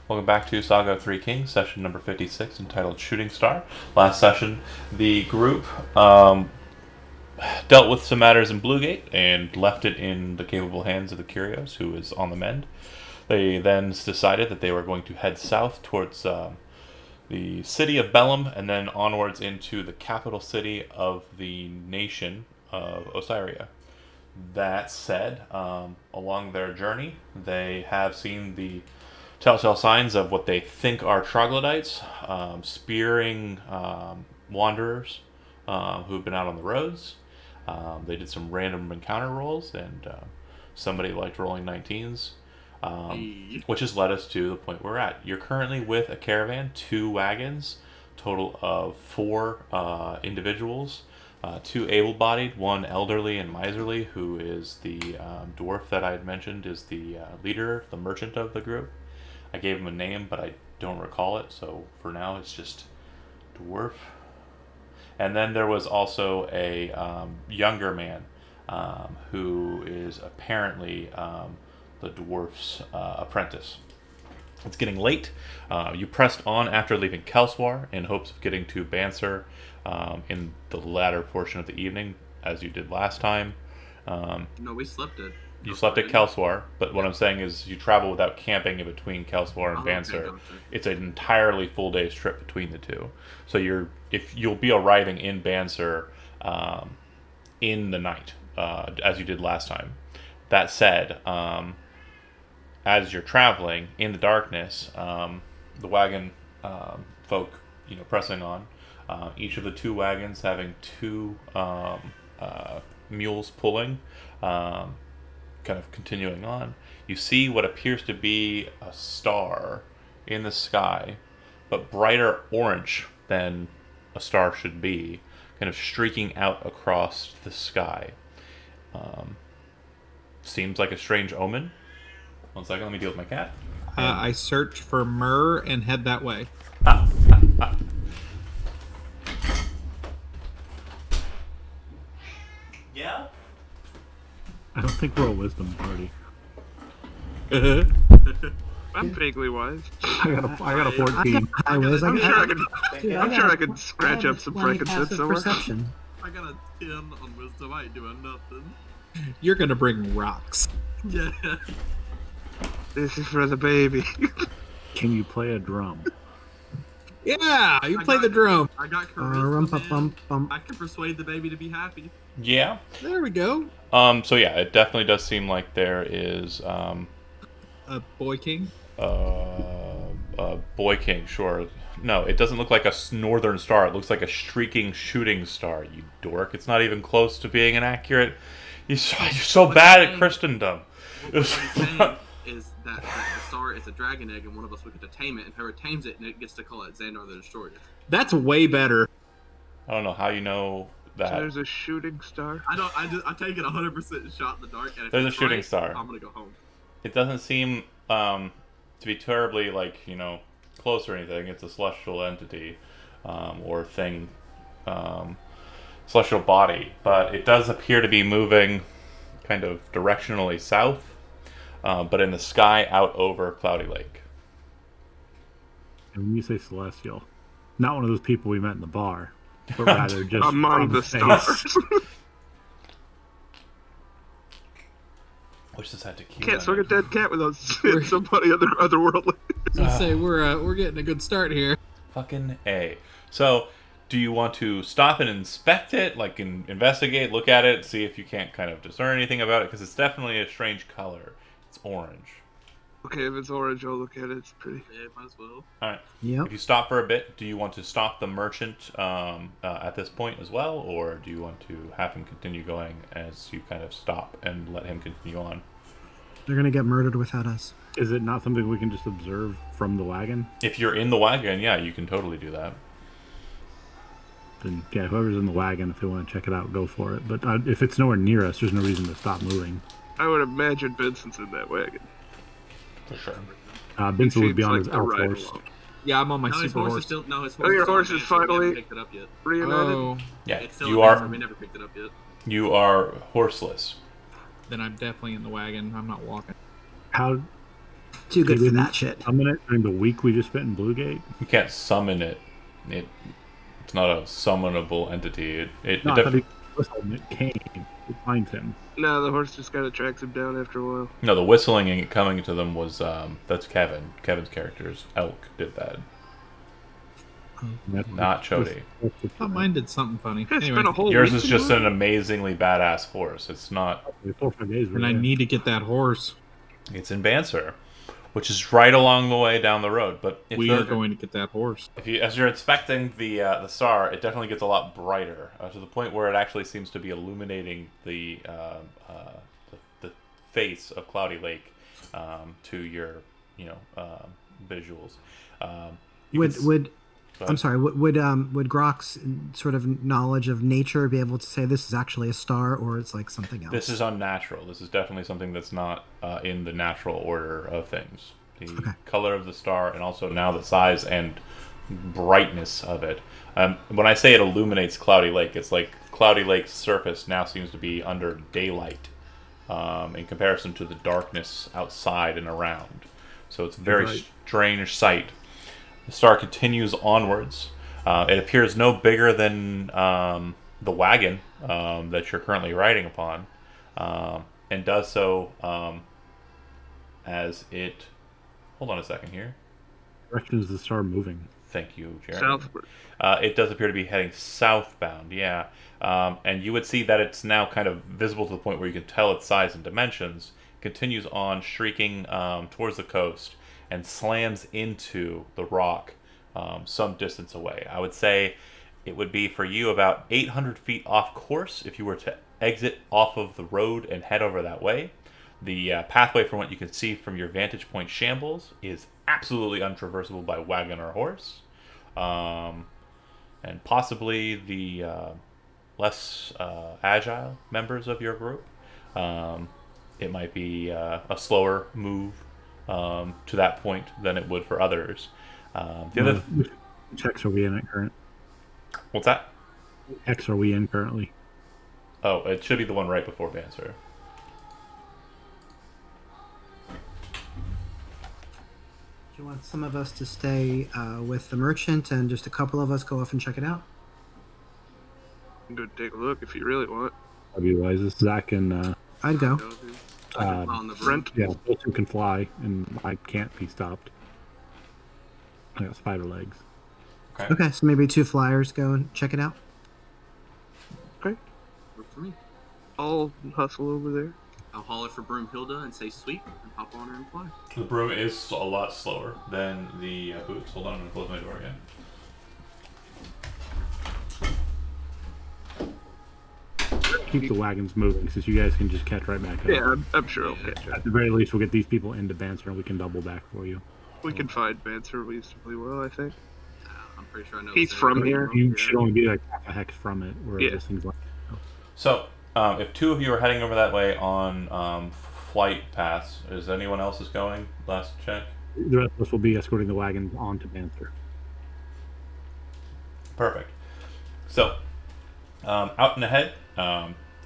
Welcome back to Saga of Three Kings, session number 56, entitled Shooting Star. Last session, the group dealt with some matters in Bluegate and left it in the capable hands of the Curios, who is on the mend. They then decided that they were going to head south towards the city of Bellum and then onwards into the capital city of the nation of Osiria. That said, along their journey, they have seen the telltale signs of what they think are troglodytes, spearing wanderers who've been out on the roads. They did some random encounter rolls, and somebody liked rolling 19s, which has led us to the point we're at. You're currently with a caravan, 2 wagons, total of 4 individuals, 2 able-bodied, 1 elderly and miserly, who is the dwarf that I had mentioned is the leader, the merchant of the group. I gave him a name, but I don't recall it, so for now it's just dwarf. And then there was also a younger man who is apparently the dwarf's apprentice. It's getting late. You pressed on after leaving Kelswar in hopes of getting to Banser in the latter portion of the evening, as you did last time. No, we slept it. You slept at Kelswar, but what I'm saying is you travel without camping in between Kelswar and Banser. Okay. It's an entirely full day's trip between the two. So you'll be arriving in Banser in the night, as you did last time. That said, as you're traveling in the darkness, the wagon folk, pressing on, each of the 2 wagons having 2 mules pulling. Kind of continuing on, you see what appears to be a star in the sky, but brighter orange than a star should be, kind of streaking out across the sky. Seems like a strange omen. 1 second, let me deal with my cat. I search for myrrh and head that way. Yeah? I don't think we're a wisdom party. I'm vaguely wise. I got a 14. I'm sure I could scratch up some frankincense somewhere. Perception. I got a 10 on wisdom. I ain't doing nothing. You're gonna bring rocks. Yeah. This is for the baby. Can you play a drum? Yeah, you play the drum. I got charisma. Bum. I can persuade the baby to be happy. Yeah. There we go. So yeah, it definitely does seem like there is a boy king. A boy king, sure. No, it doesn't look like a northern star. It looks like a streaking shooting star. You dork! It's not even close to being an accurate. You're so bad at Christendom. What I'm saying is that the star is a dragon egg, and one of us will get to tame it, and whoever tames it, and it gets to call it Xandar the Destroyer. That's way better. I don't know how you know that. So there's a shooting star. I take it 100% shot in the dark, and if there's a it's shooting right, star. I'm gonna go home. It doesn't seem to be terribly close or anything. It's a celestial entity or thing, celestial body, but it does appear to be moving kind of directionally south, but in the sky out over Cloudy Lake. And when you say celestial, not one of those people we met in the bar, but rather just among the space. stars. Wish this had tequila. Can't swing a dead cat without seeing somebody otherworldly. Let's say we're getting a good start here. Fucking A. So, do you want to stop and inspect it, investigate, look at it, see if you can't kind of discern anything about it? Because it's definitely a strange color. It's orange. Okay, if it's orange, I'll look at it. It's pretty. Yeah, might as well. Alright. Yep. If you stop for a bit, do you want to stop the merchant at this point as well? Or do you want to have him continue going as you kind of stop and let him continue on? They're gonna get murdered without us. Is it not something we can just observe from the wagon? If you're in the wagon, yeah, you can totally do that. Then, yeah, whoever's in the wagon, if they want to check it out, go for it. But if it's nowhere near us, there's no reason to stop moving. I would imagine Vincent's in that wagon. For sure. Vincent would be on his the elf ride horse. along. Yeah, I'm on my No, his super horse horse. is still. No, his Oh, your horse horse is is still finally- picked it up yet. Reunited. Oh, Yeah, It's still you in there, are we never picked it up yet. you are horseless. then I'm definitely in the wagon. I'm not walking. How Too good We for didn't that shit. summon it during the week we just spent in Bluegate. You can't summon it. It's not a summonable entity. No, I thought he whistled and it came. It finds him. No, the horse just kind of tracks him down after a while. No, the whistling and coming to them was that's Kevin. Kevin's character's elk did that, not Chody. I thought mine did something funny. You guys Anyway, spent a whole Yours week is just doing an amazingly badass horse. It's not. 4 or 5 days. and I need to get that horse. It's in Banser, which is right along the way down the road. But if We you're are going to get that horse. if you, as you're inspecting the star, it definitely gets a lot brighter to the point where it actually seems to be illuminating the face of Cloudy Lake to your visuals. You can Would Go I'm ahead. sorry. Would Grok's sort of knowledge of nature be able to say this is actually a star or it's like something else? This is unnatural. This is definitely something that's not in the natural order of things. The color of the star, and also now the size and brightness of it. When I say it illuminates Cloudy Lake, it's like Cloudy Lake's surface now seems to be under daylight in comparison to the darkness outside and around. So it's a very strange sight. The star continues onwards. It appears no bigger than the wagon that you're currently riding upon, and does so as it... Hold on a second here. Direction is the star moving? Thank you, Jared. southward. It does appear to be heading southbound, yeah. And you would see that it's now kind of visible to the point where you can tell its size and dimensions. Continues on, shrieking towards the coast, and slams into the rock some distance away. I would say it would be for you about 800 feet off course if you were to exit off of the road and head over that way. The pathway, from what you can see from your vantage point shambles, is absolutely untraversable by wagon or horse. And possibly the less agile members of your group. It might be a slower move to that point than it would for others. The other Which X are we in at current? What's that? X are we in currently? Oh, it should be the one right before Banser. Do you want some of us to stay with the merchant and just a couple of us go off and check it out? You can go take a look if you really want. That'd be wisest. Zach and I'd go. Go, dude. I can fly on the Brent. yeah, those two can fly, and I can't be stopped. I got spider legs. Okay, so maybe 2 flyers go and check it out. Okay. Work for me. I'll hustle over there. I'll holler for Broomhilda and say sweep and hop on her and fly. The broom is a lot slower than the boots. Hold on, I'm going to close my door again. Keep the wagons moving, since you guys can just catch right back up. Yeah, I'm sure I'll catch up. At the very least, we'll get these people into Banser, and we can double back for you. We can find Banser reasonably well, I think. I'm pretty sure I know. He's this from area. here. You should only be like half a hex from it, where Yeah. this thing's like. So, if 2 of you are heading over that way on flight paths, is anyone else is going? Last check. The rest of us will be escorting the wagons onto Banser. Perfect. So, out and ahead,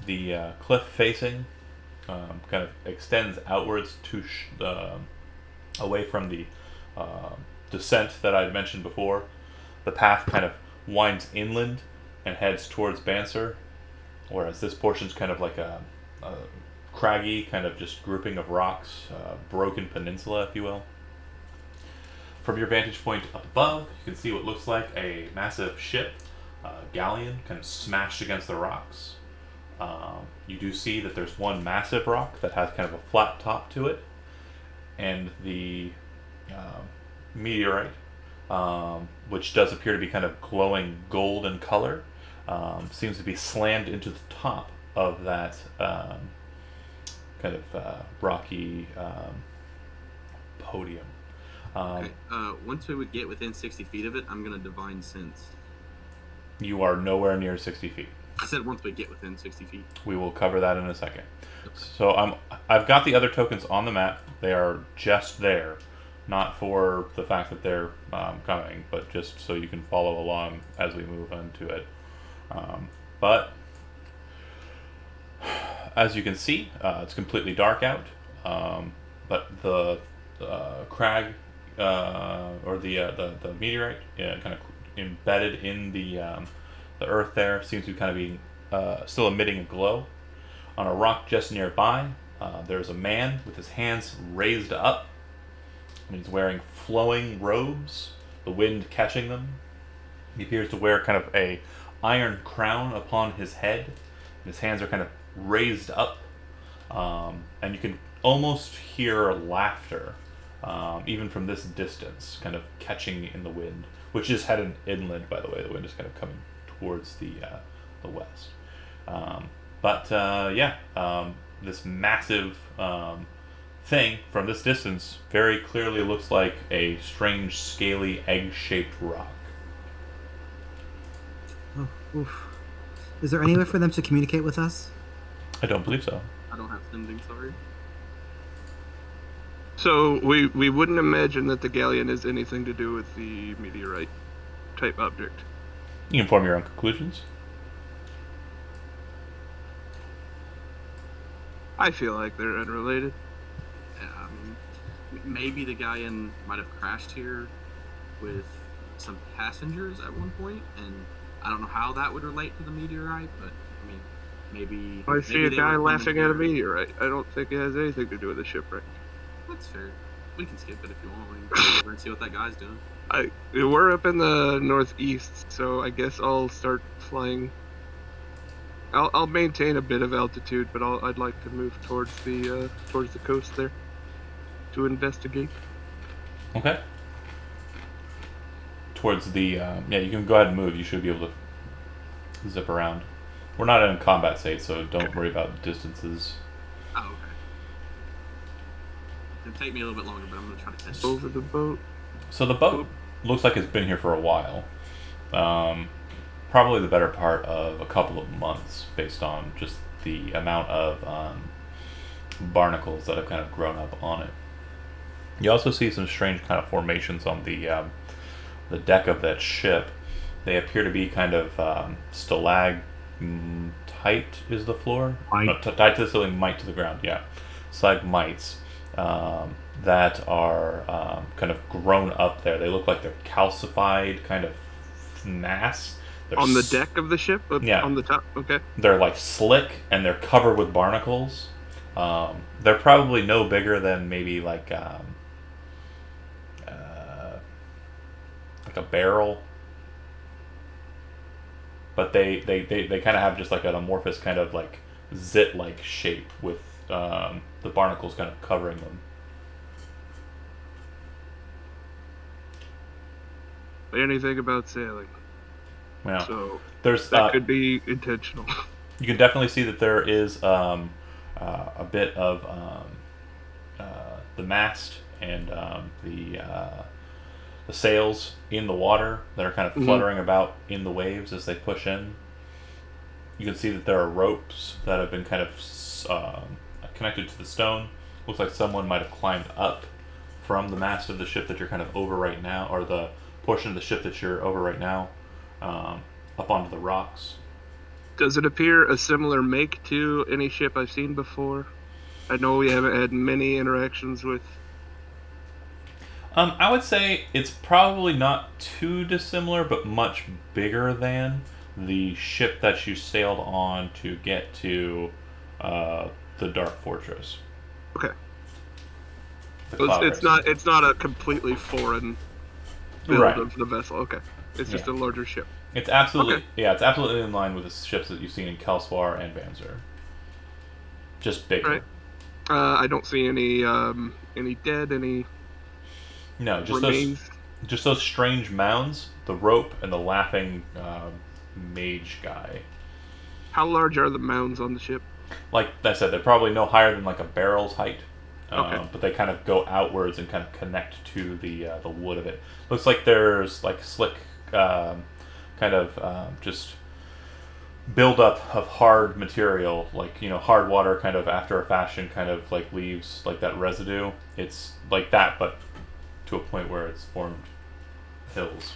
the cliff facing kind of extends outwards to away from the descent that I mentioned before. The path kind of winds inland and heads towards Banser, whereas this portion's kind of like a craggy kind of just grouping of rocks, broken peninsula, if you will. From your vantage point up above, you can see what looks like a massive ship, galleon, kind of smashed against the rocks. You do see that there's one massive rock that has kind of a flat top to it, and the meteorite, which does appear to be kind of glowing gold in color, seems to be slammed into the top of that kind of rocky podium. Okay. Once we would get within 60 feet of it, I'm gonna divine sense. You are nowhere near 60 feet. I said once we get within 60 feet. We will cover that in a second. So I've got the other tokens on the map. They are just there, not for the fact that they're coming, but just so you can follow along as we move into it. But as you can see, it's completely dark out. But the crag or the meteorite kind of embedded in the earth there seems to kind of be still emitting a glow. On a rock just nearby, there's a man with his hands raised up, and he's wearing flowing robes, the wind catching them. He appears to wear kind of a iron crown upon his head, and his hands are kind of raised up, and you can almost hear laughter, even from this distance, kind of catching in the wind, which is headed inland, by the way. The wind is kind of coming towards the west. This massive thing from this distance very clearly looks like a strange, scaly, egg-shaped rock. Oh, oof. Is there any way for them to communicate with us? I don't believe so. I don't have sending, sorry. So we wouldn't imagine that the galleon has anything to do with the meteorite type object. You can form your own conclusions. I feel like they're unrelated. Maybe the galleon might have crashed here with some passengers at one point, and I don't know how that would relate to the meteorite, but I mean, maybe. I see a guy laughing at a meteorite. I don't think it has anything to do with the shipwreck. That's fair. We can skip it if you want. We can go over and see what that guy's doing. We're up in the northeast, so I guess I'll start flying. I'll maintain a bit of altitude, but I'd like to move towards the coast there to investigate. Okay. Towards the you can go ahead and move. You should be able to zip around. We're not in combat state, so don't worry about distances. Oh, okay. It'll take me a little bit longer, but I'm gonna try to catch it. Over the boat. So the boat looks like it's been here for a while. Probably the better part of a couple of months, based on just the amount of barnacles that have kind of grown up on it. You also see some strange kind of formations on the deck of that ship. They appear to be kind of stalagmite is the floor? No, tight to the ceiling, mite to the ground, yeah. Stalagmites that are kind of grown up there. They look like they're calcified kind of mass. On the deck of the ship? Yeah. On the top? Okay. They're like slick and they're covered with barnacles. They're probably no bigger than maybe like a barrel. But they kind of have just like an amorphous kind of like zit-like shape with the barnacles kind of covering them. Anything about sailing? Yeah. So there's that could be intentional. You can definitely see that there is a bit of the mast and the sails in the water that are kind of fluttering about in the waves as they push in. You can see that there are ropes that have been kind of connected to the stone. Looks like someone might have climbed up from the mast of the ship that you're kind of over right now, or the portion of the ship that you're over right now, up onto the rocks. Does it appear a similar make to any ship I've seen before? I know we haven't had many interactions with. I would say it's probably not too dissimilar, but much bigger than the ship that you sailed on to get to the Dark Fortress. Okay. It's not a completely foreign build of the vessel. Okay. It's just a larger ship. It's absolutely it's absolutely in line with the ships that you've seen in Kelsvar and Banzer. Just bigger. Right. I don't see any dead, any no, just remains. Just those strange mounds, the rope, and the laughing mage guy. How large are the mounds on the ship? Like I said, they're probably no higher than like a barrel's height. Okay. But they kind of go outwards and kind of connect to the wood of it. Looks like there's like slick kind of just buildup of hard material, like hard water kind of after a fashion kind of like leaves like that residue. It's like that, but to a point where it's formed hills.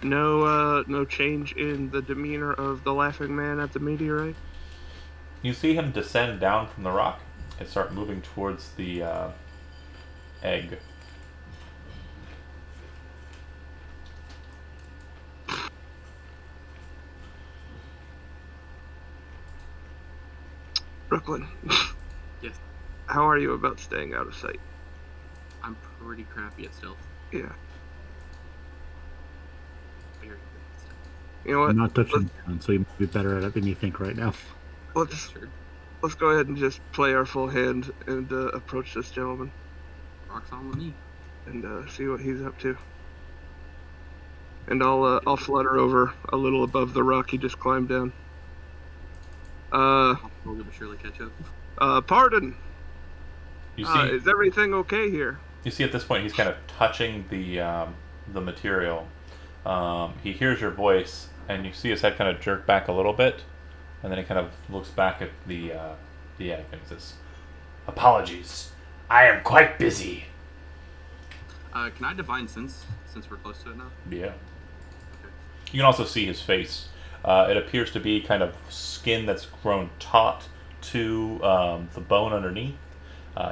No change in the demeanor of the laughing man at the meteorite? You see him descend down from the rock, and start moving towards the egg. Brooklyn, Yes, how are you about staying out of sight? I'm pretty crappy at stealth. Yeah. Very good at stealth. You know what? I'm not touching down, so you might be better at it than you think right now. Let's Sure. let's go ahead and just play our full hand and approach this gentleman Rocks on with me. and see what he's up to. And I'll flutter over a little above the rock he just climbed down. I'll slowly but surely catch up. Pardon. You see, Is everything okay here? you see at this point he's kind of touching the material. He hears your voice, and you see his head kind of jerk back a little bit, and then he kind of looks back at the egg and says, "Apologies, I am quite busy." Can I divine sense since we're close to it now? Yeah. Okay. You can also see his face. It appears to be kind of skin that's grown taut to the bone underneath.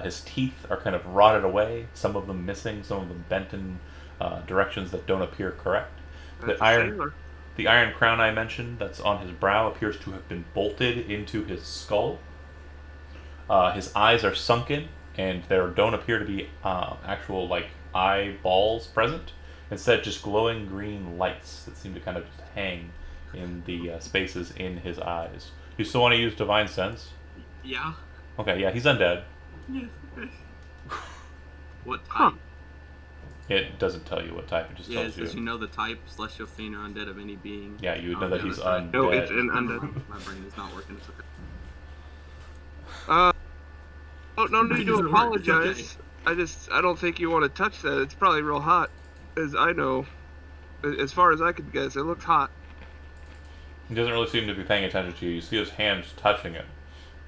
His teeth are kind of rotted away, some of them missing, some of them bent in directions that don't appear correct. That's a sailor. The iron crown I mentioned that's on his brow appears to have been bolted into his skull. His eyes are sunken, and there don't appear to be actual eyeballs present. Instead, just glowing green lights that seem to kind of just hang in the spaces in his eyes. You still want to use divine sense? Yeah. Okay, yeah, he's undead. Yeah. Okay. What Huh. type? It doesn't tell you what type, it just Yeah, tells does you you. know the type, celestial fiend or undead of any being? Yeah, you would know Oh, that yeah, he's that's right. undead. No, it's an undead. My brain is not working. It's okay. Oh, no need to Doesn't work, it's apologize. I don't think you want to touch that. It's probably real hot, as I know. As far as I could guess, it looks hot. He doesn't really seem to be paying attention to you. You see his hand touching it.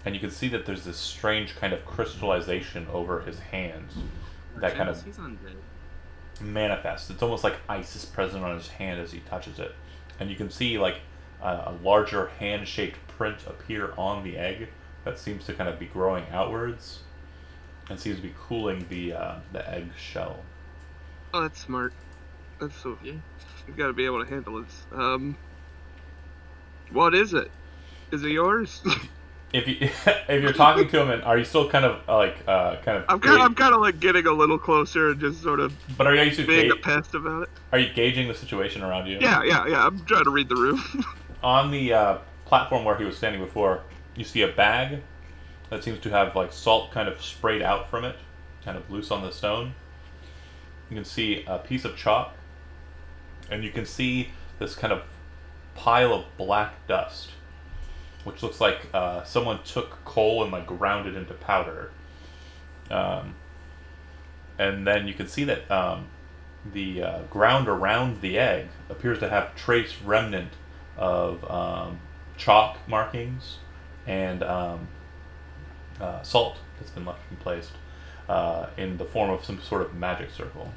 And you can see that there's this strange kind of crystallization over his hands that kind of He's undead. manifests. It's almost like ice is present on his hand as he touches it. And you can see like a larger hand-shaped print appear on the egg that seems to kind of be growing outwards and seems to be cooling the egg shell. Oh, that's smart. That's so. Yeah. You got to be able to handle this. What is it? Is it yours? If you if you're talking to him, and are you still kind of I'm kind of like getting a little closer and just sort of But are you actually being a pest about it. are you gauging the situation around you? Yeah. I'm trying to read the room. On the platform where he was standing before, you see a bag that seems to have like salt kind of sprayed out from it, kind of loose on the stone. You can see a piece of chalk, and you can see this kind of pile of black dust, which looks like someone took coal and like ground it into powder. And then you can see that the ground around the egg appears to have trace remnant of chalk markings and salt that's been left and placed in the form of some sort of magic circle.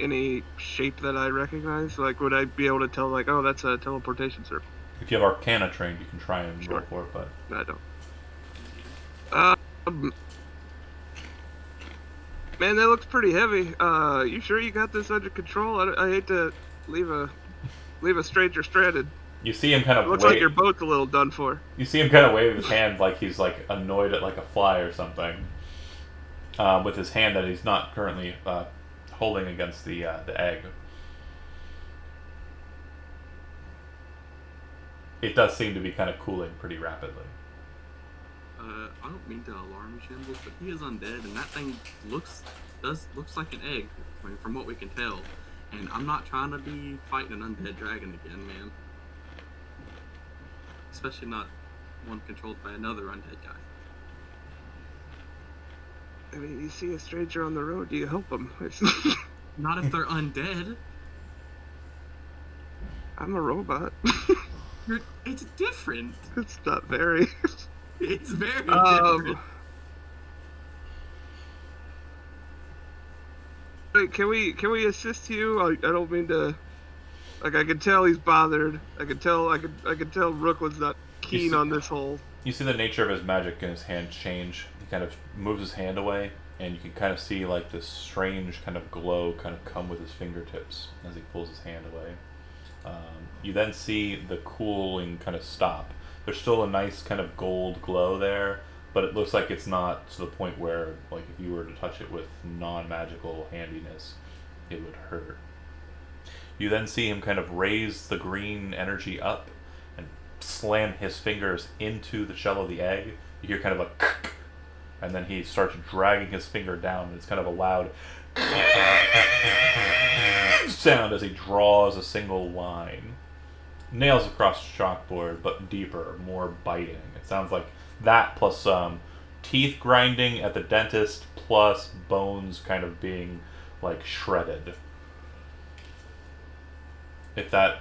Any shape that I recognize? Like, would I be able to tell, like, oh, that's a teleportation circle? If you have Arcana trained, you can try and roll Sure. for it, but I don't. Man, that looks pretty heavy. You sure you got this under control? I hate to leave a stranger stranded. you see him kind of Looks like your boat's a little done for. You see him kind of wave his hand like he's like annoyed at like a fly or something, with his hand that he's not currently holding against the egg. It does seem to be kind of cooling pretty rapidly. I don't mean to alarm you, Shambles, but he is undead, and that thing looks like an egg, I mean, from what we can tell. And I'm not trying to be fighting an undead dragon again, man. Especially not one controlled by another undead guy. I mean, you see a stranger on the road, do you help him? Not if they're undead. I'm a robot. It's different. It's not very. It's very different. Wait, can we assist you? I don't mean to. Like, I can tell he's bothered. I can tell Rookwood's not keen on this hole. You see the nature of his magic in his hand change. He kind of moves his hand away, and you can kind of see like this strange kind of glow kind of come with his fingertips as he pulls his hand away. You then see the cooling kind of stop. There's still a nice kind of gold glow there, but it looks like it's not to the point where, like, if you were to touch it with non-magical handiness, it would hurt. You then see him kind of raise the green energy up and slam his fingers into the shell of the egg. You hear kind of a and then he starts dragging his finger down, and it's kind of a loud sound as he draws a single line. Nails across the chalkboard, but deeper, more biting. It sounds like that plus teeth grinding at the dentist plus bones kind of being like shredded. If that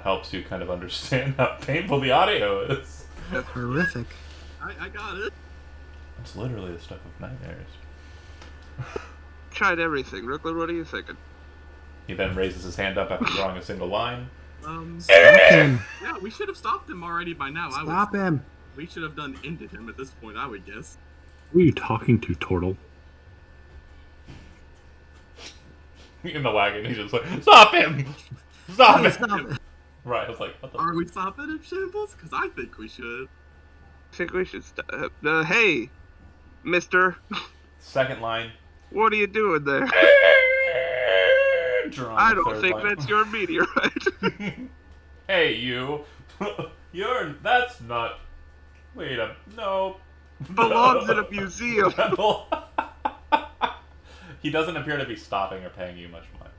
helps you kind of understand how painful the audio is. That's horrific. I got it. It's literally the stuff of nightmares. Tried everything. Rookler, what are you thinking? He then raises his hand up after drawing a single line. Stop him. Yeah, we should have stopped him already by now. Stop him. We should have ended him at this point, I would guess. Who are you talking to, Tortle? In the wagon, he's just like, stop him! Stop Hey, him! stop it. Right, I was like, what the Are we stopping him, Shambles? Because I think we should. I think we should stop. Hey, mister. Second line. What are you doing there? Drawing I the don't third think line. that's your meteorite. Hey, you. That's not... Wait a... No. Belongs in a museum. He doesn't appear to be stopping or paying you much mind.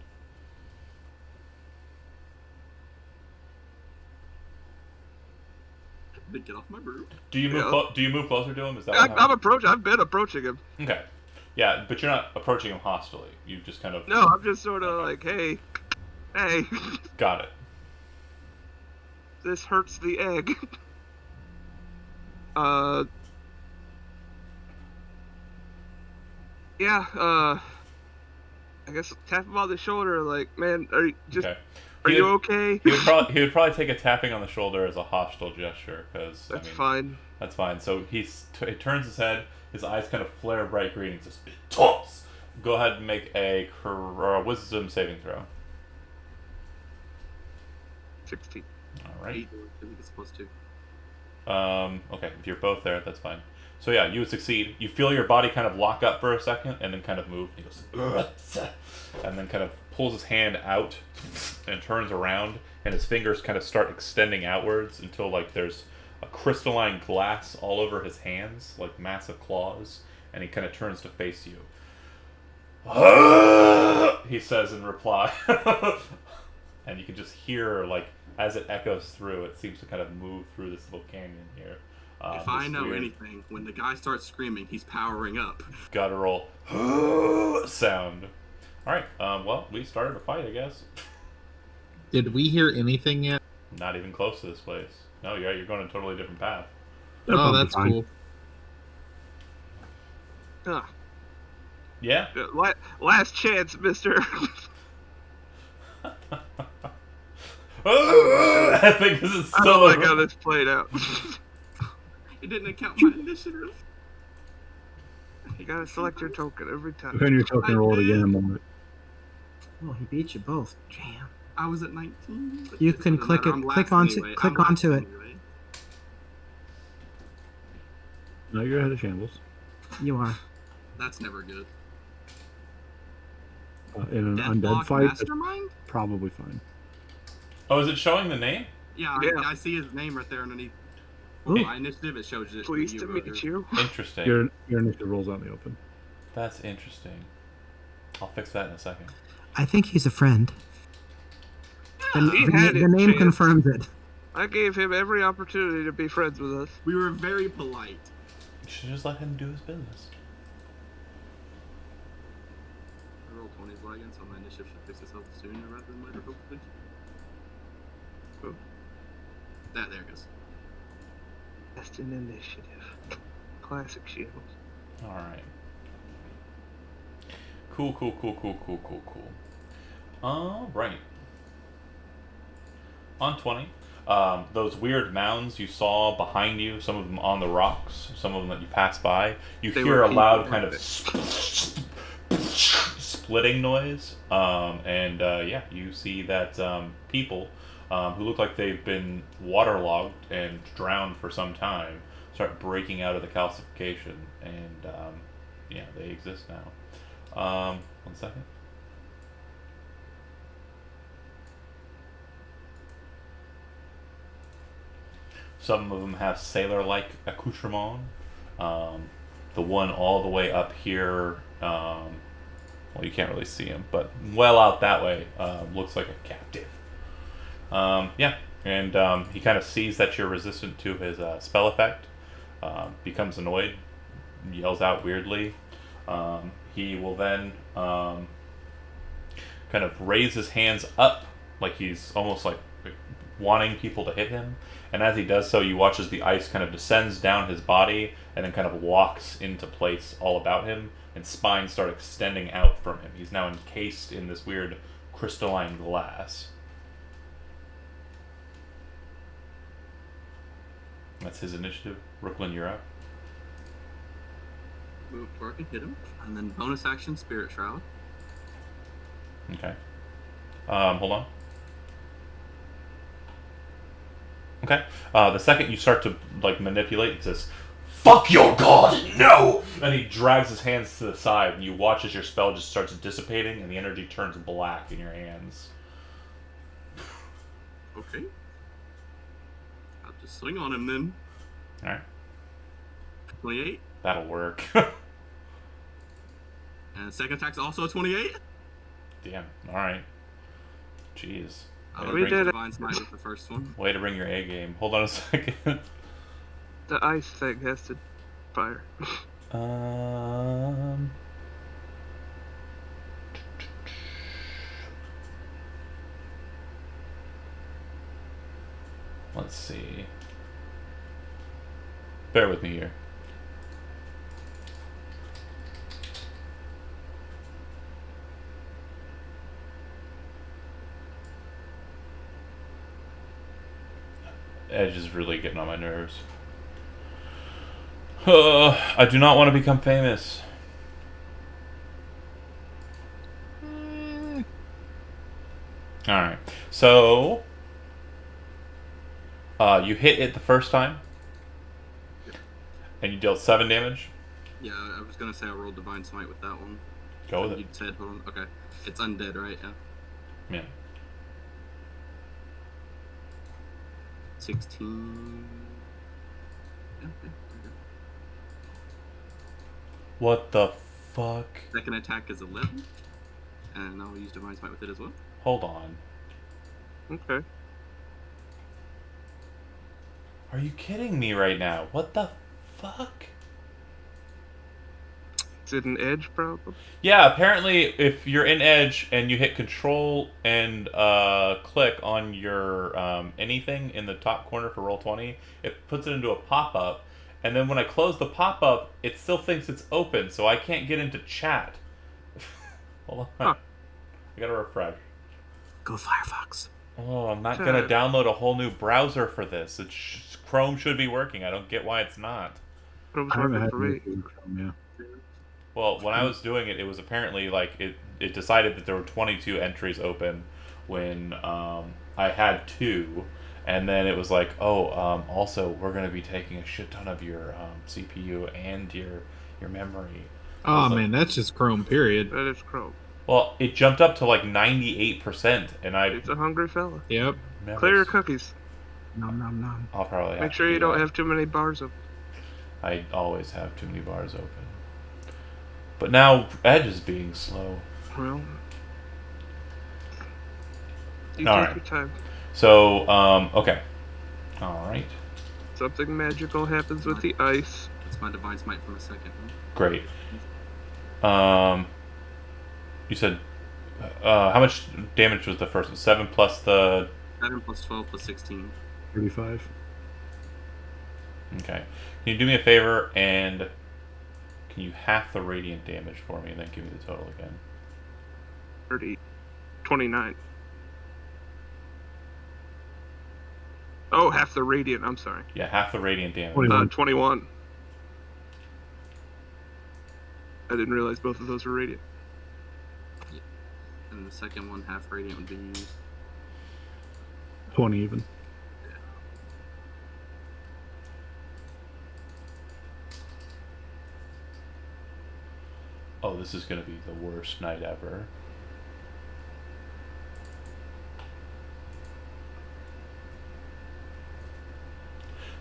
Get off my roof. Do you move? Yeah. Do you move closer to him? Is that what I'm happened? approaching. I've been approaching him. Okay. Yeah, but you're not approaching him hostily. You just kind of... No, I'm just sort of like, hey, Got it. this hurts the egg. Yeah. I guess tap him on the shoulder, like, man, are you just? Okay. Are you okay? He would probably take a tapping on the shoulder as a hostile gesture, because That's fine. That's fine. So he turns his head, his eyes kind of flare bright green, and says, "Toss." Go ahead and make a wisdom saving throw. 16. All right. 8, I think it's supposed to. Okay, if you're both there, that's fine. So yeah, you would succeed. You feel your body kind of lock up for a second, and then kind of move. He goes, "Ugh," and then kind of pulls his hand out and turns around, and his fingers kind of start extending outwards until like there's a crystalline glass all over his hands, like massive claws, and he kind of turns to face you. He says in reply, and you can just hear, like, as it echoes through, it seems to kind of move through this little canyon here. If I know anything, when the guy starts screaming, he's powering up. Guttural sound. Alright, well, we started a fight, I guess. Did we hear anything yet? Not even close to this place. No, you're going a totally different path. That'll Oh, be that's fine. cool. Ah, Yeah? last chance, mister. I think this is I so... don't like how this played out. It didn't account my initiative. You gotta select your token every time. Turn your token I roll it did. again in a moment. Oh, he beat you both. Damn. I was at 19. But You it can doesn't click matter, it- I'm click last onto- anyway. click I'm last onto it. anyway. No, you're ahead of Shambles. You are. That's never good. In an undead Deadlock fight, that's Mastermind? probably fine. Oh, is it showing the name? Yeah, Yeah. I see his name right there underneath. Ooh. My initiative, it shows you. Pleased to meet you. Interesting. Your initiative rolls out in the open. That's interesting. I'll fix that in a second. I think he's a friend. He had The his name chance. confirms it. I gave him every opportunity to be friends with us. We were very polite. You should just let him do his business. I rolled 20s wagon, so my initiative should fix itself sooner rather than later, hopefully. Oh. There it goes. Best in initiative. Classic Shambles. Alright. Cool. Alright. On 20. Those weird mounds you saw behind you, some of them on the rocks, some of them that you passed by, you They hear were a loud people, kind of splitting noise. Yeah, you see that people who look like they've been waterlogged and drowned for some time start breaking out of the calcification, and yeah, they exist now. 1 second. Some of them have sailor-like accoutrement. The one all the way up here, well, you can't really see him, but well out that way, looks like a captive. Yeah, and he kind of sees that you're resistant to his spell effect, becomes annoyed, yells out weirdly. He will then kind of raise his hands up, like he's almost like wanting people to hit him. And as he does so, you watch as the ice kind of descends down his body and then kind of walks into place all about him, and spines start extending out from him. He's now encased in this weird crystalline glass. That's his initiative. Brooklyn, you're up. Move where I can hit him, and then bonus action Spirit Shroud. Okay. Hold on. Okay. The second you start to like manipulate, he says, "Fuck your god, no!" And he drags his hands to the side, and you watch as your spell just starts dissipating, and the energy turns black in your hands. Okay. I'll just swing on him then. All right. 28. That'll work. And second attack's also a 28. Damn. All right. Jeez. I'll We bring did it. Divine Smite with the first one. Way to bring your A game. Hold on a second. The ice thing has to fire. Let's see. Bear with me here. Edge is really getting on my nerves. I do not want to become famous. Alright. So, you hit it the first time. Yep. And you dealt 7 damage. Yeah, I was gonna say I rolled Divine Smite with that one. Go with it. You said, hold on. Okay. It's undead, right? Yeah. Yeah. 16. Yeah, okay. What the fuck? Second attack is 11. And I'll use Divine Smite with it as well. Hold on. Okay. Are you kidding me right now? What the fuck? Is it an edge problem? Yeah, apparently if you're in Edge and you hit Control and click on your anything in the top corner for Roll20, it puts it into a pop-up, and then when I close the pop-up, it still thinks it's open, so I can't get into chat. Hold on. Huh. I gotta refresh. Go Firefox. Oh, I'm not gonna download a whole new browser for this. Chrome should be working. I don't get why it's not. It was I haven't working had for me. any food from, yeah. Well, when I was doing it, it was apparently like it decided that there were 22 entries open when I had 2, and then it was like, oh, also we're going to be taking a shit ton of your CPU and your memory. Oh So- man, that's just Chrome. Period. That is Chrome. Well, it jumped up to like 98%, and I It's a hungry fella. Yep. never Clear your s- cookies. Nom nom nom. I'll probably have Make to sure do you don't that. have too many bars open. I always have too many bars open. But now Edge is being slow. Well, you All take right. your time. So, okay. Alright. Something magical happens with the ice. It's my Divine Smite from a second. Great. You said, how much damage was the first one? 7 plus the... 7 plus 12 plus 16. 35. Okay. Can you do me a favor and can you half the radiant damage for me and then give me the total again? 30. 29. Oh, half the radiant. I'm sorry. Yeah, half the radiant damage. 21. 21. I didn't realize both of those were radiant. And the second one, half radiant, would be 20 even. Oh, this is going to be the worst night ever.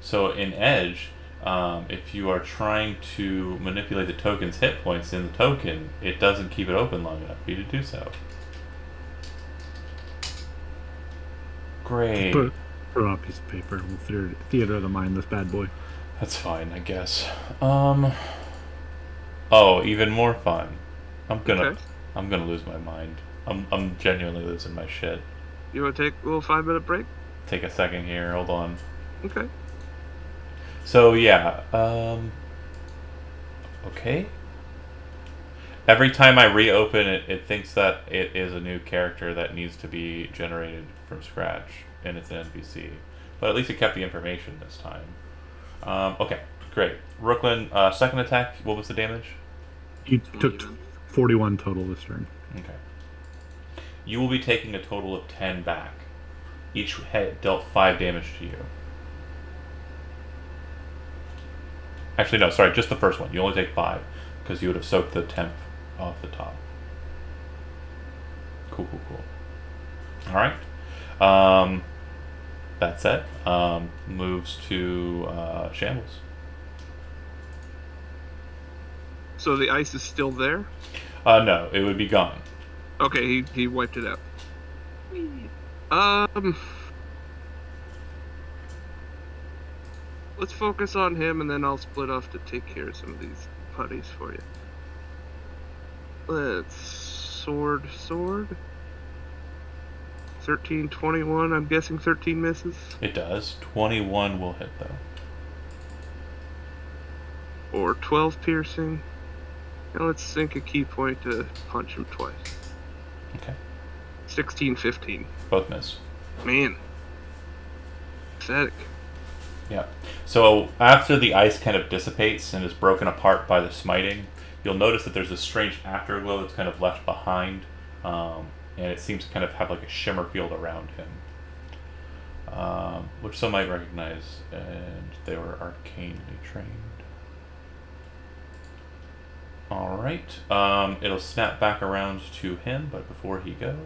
So in Edge, if you are trying to manipulate the token's hit points in the token, it doesn't keep it open long enough for you to do so. Great. Put on a piece of paper. We'll theater of the mind this bad boy. That's fine, I guess. Oh, even more fun. I'm gonna lose my mind. I'm genuinely losing my shit. You want to take a little 5-minute break? Take a second here. Hold on. Okay. So yeah, okay. Every time I reopen it, it thinks that it is a new character that needs to be generated from scratch, and it's an NPC. But at least it kept the information this time. Okay, great. Brooklyn, second attack, what was the damage? You took 41 total this turn. Okay. You will be taking a total of 10 back. Each hit dealt 5 damage to you. Actually, no, sorry, just the first one. You only take 5, because you would have soaked the 10th off the top. Cool. Alright. That's it. Moves to Shambles. So the ice is still there? No, it would be gone. Okay, he wiped it out. Let's focus on him, and then I'll split off to take care of some of these putties for you. Let's sword. 13, 21. I'm guessing 13 misses. It does. 21 will hit, though. Or 12 piercing. Now let's sink a key point to punch him twice. Okay. 16, 15. Both miss. Man. Pathetic. Yeah. So after the ice kind of dissipates and is broken apart by the smiting, you'll notice that there's a strange afterglow that's kind of left behind, and it seems to kind of have like a shimmer field around him, which some might recognize, and they were arcanely trained. Alright, it'll snap back around to him, but before he goes...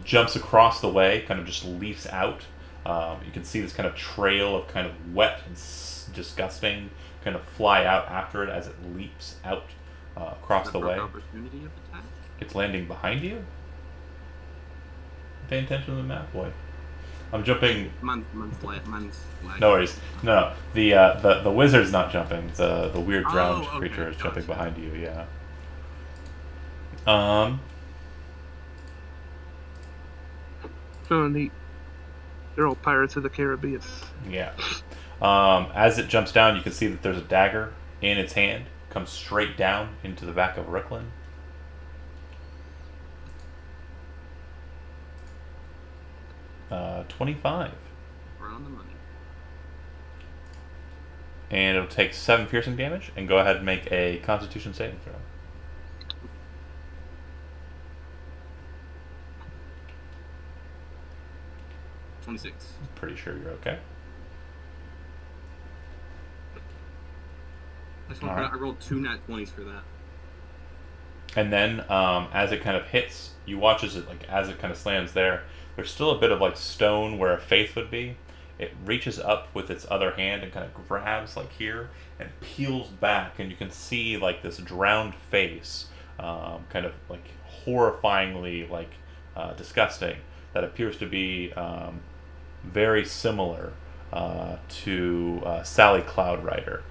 jumps across the way, kind of just leaps out. You can see this kind of trail of kind of wet and disgusting kind of fly out after it as it leaps out across the way. Opportunity of attack? It's landing behind you? Pay attention to the map, boy. I'm jumping. Mine's lagging. No worries. No. The wizard's not jumping. The weird drowned okay, creature is jumping gotcha. behind you. Yeah. Oh, neat. They're all Pirates of the Caribbean. Yeah. As it jumps down, you can see that there's a dagger in its hand. Comes straight down into the back of Ricklin. Uh, 25. We're on the money. And it'll take 7 piercing damage. And go ahead and make a Constitution saving throw. 26. Pretty sure you're okay. I rolled 2 nat 20s for that. And then, as it kind of hits, you watch as it kind of slams there. There's still a bit of like stone where a faith would be. It reaches up with its other hand and kind of grabs like here and peels back, and you can see like this drowned face, kind of like horrifyingly like disgusting. That appears to be very similar to Sally Cloudrider.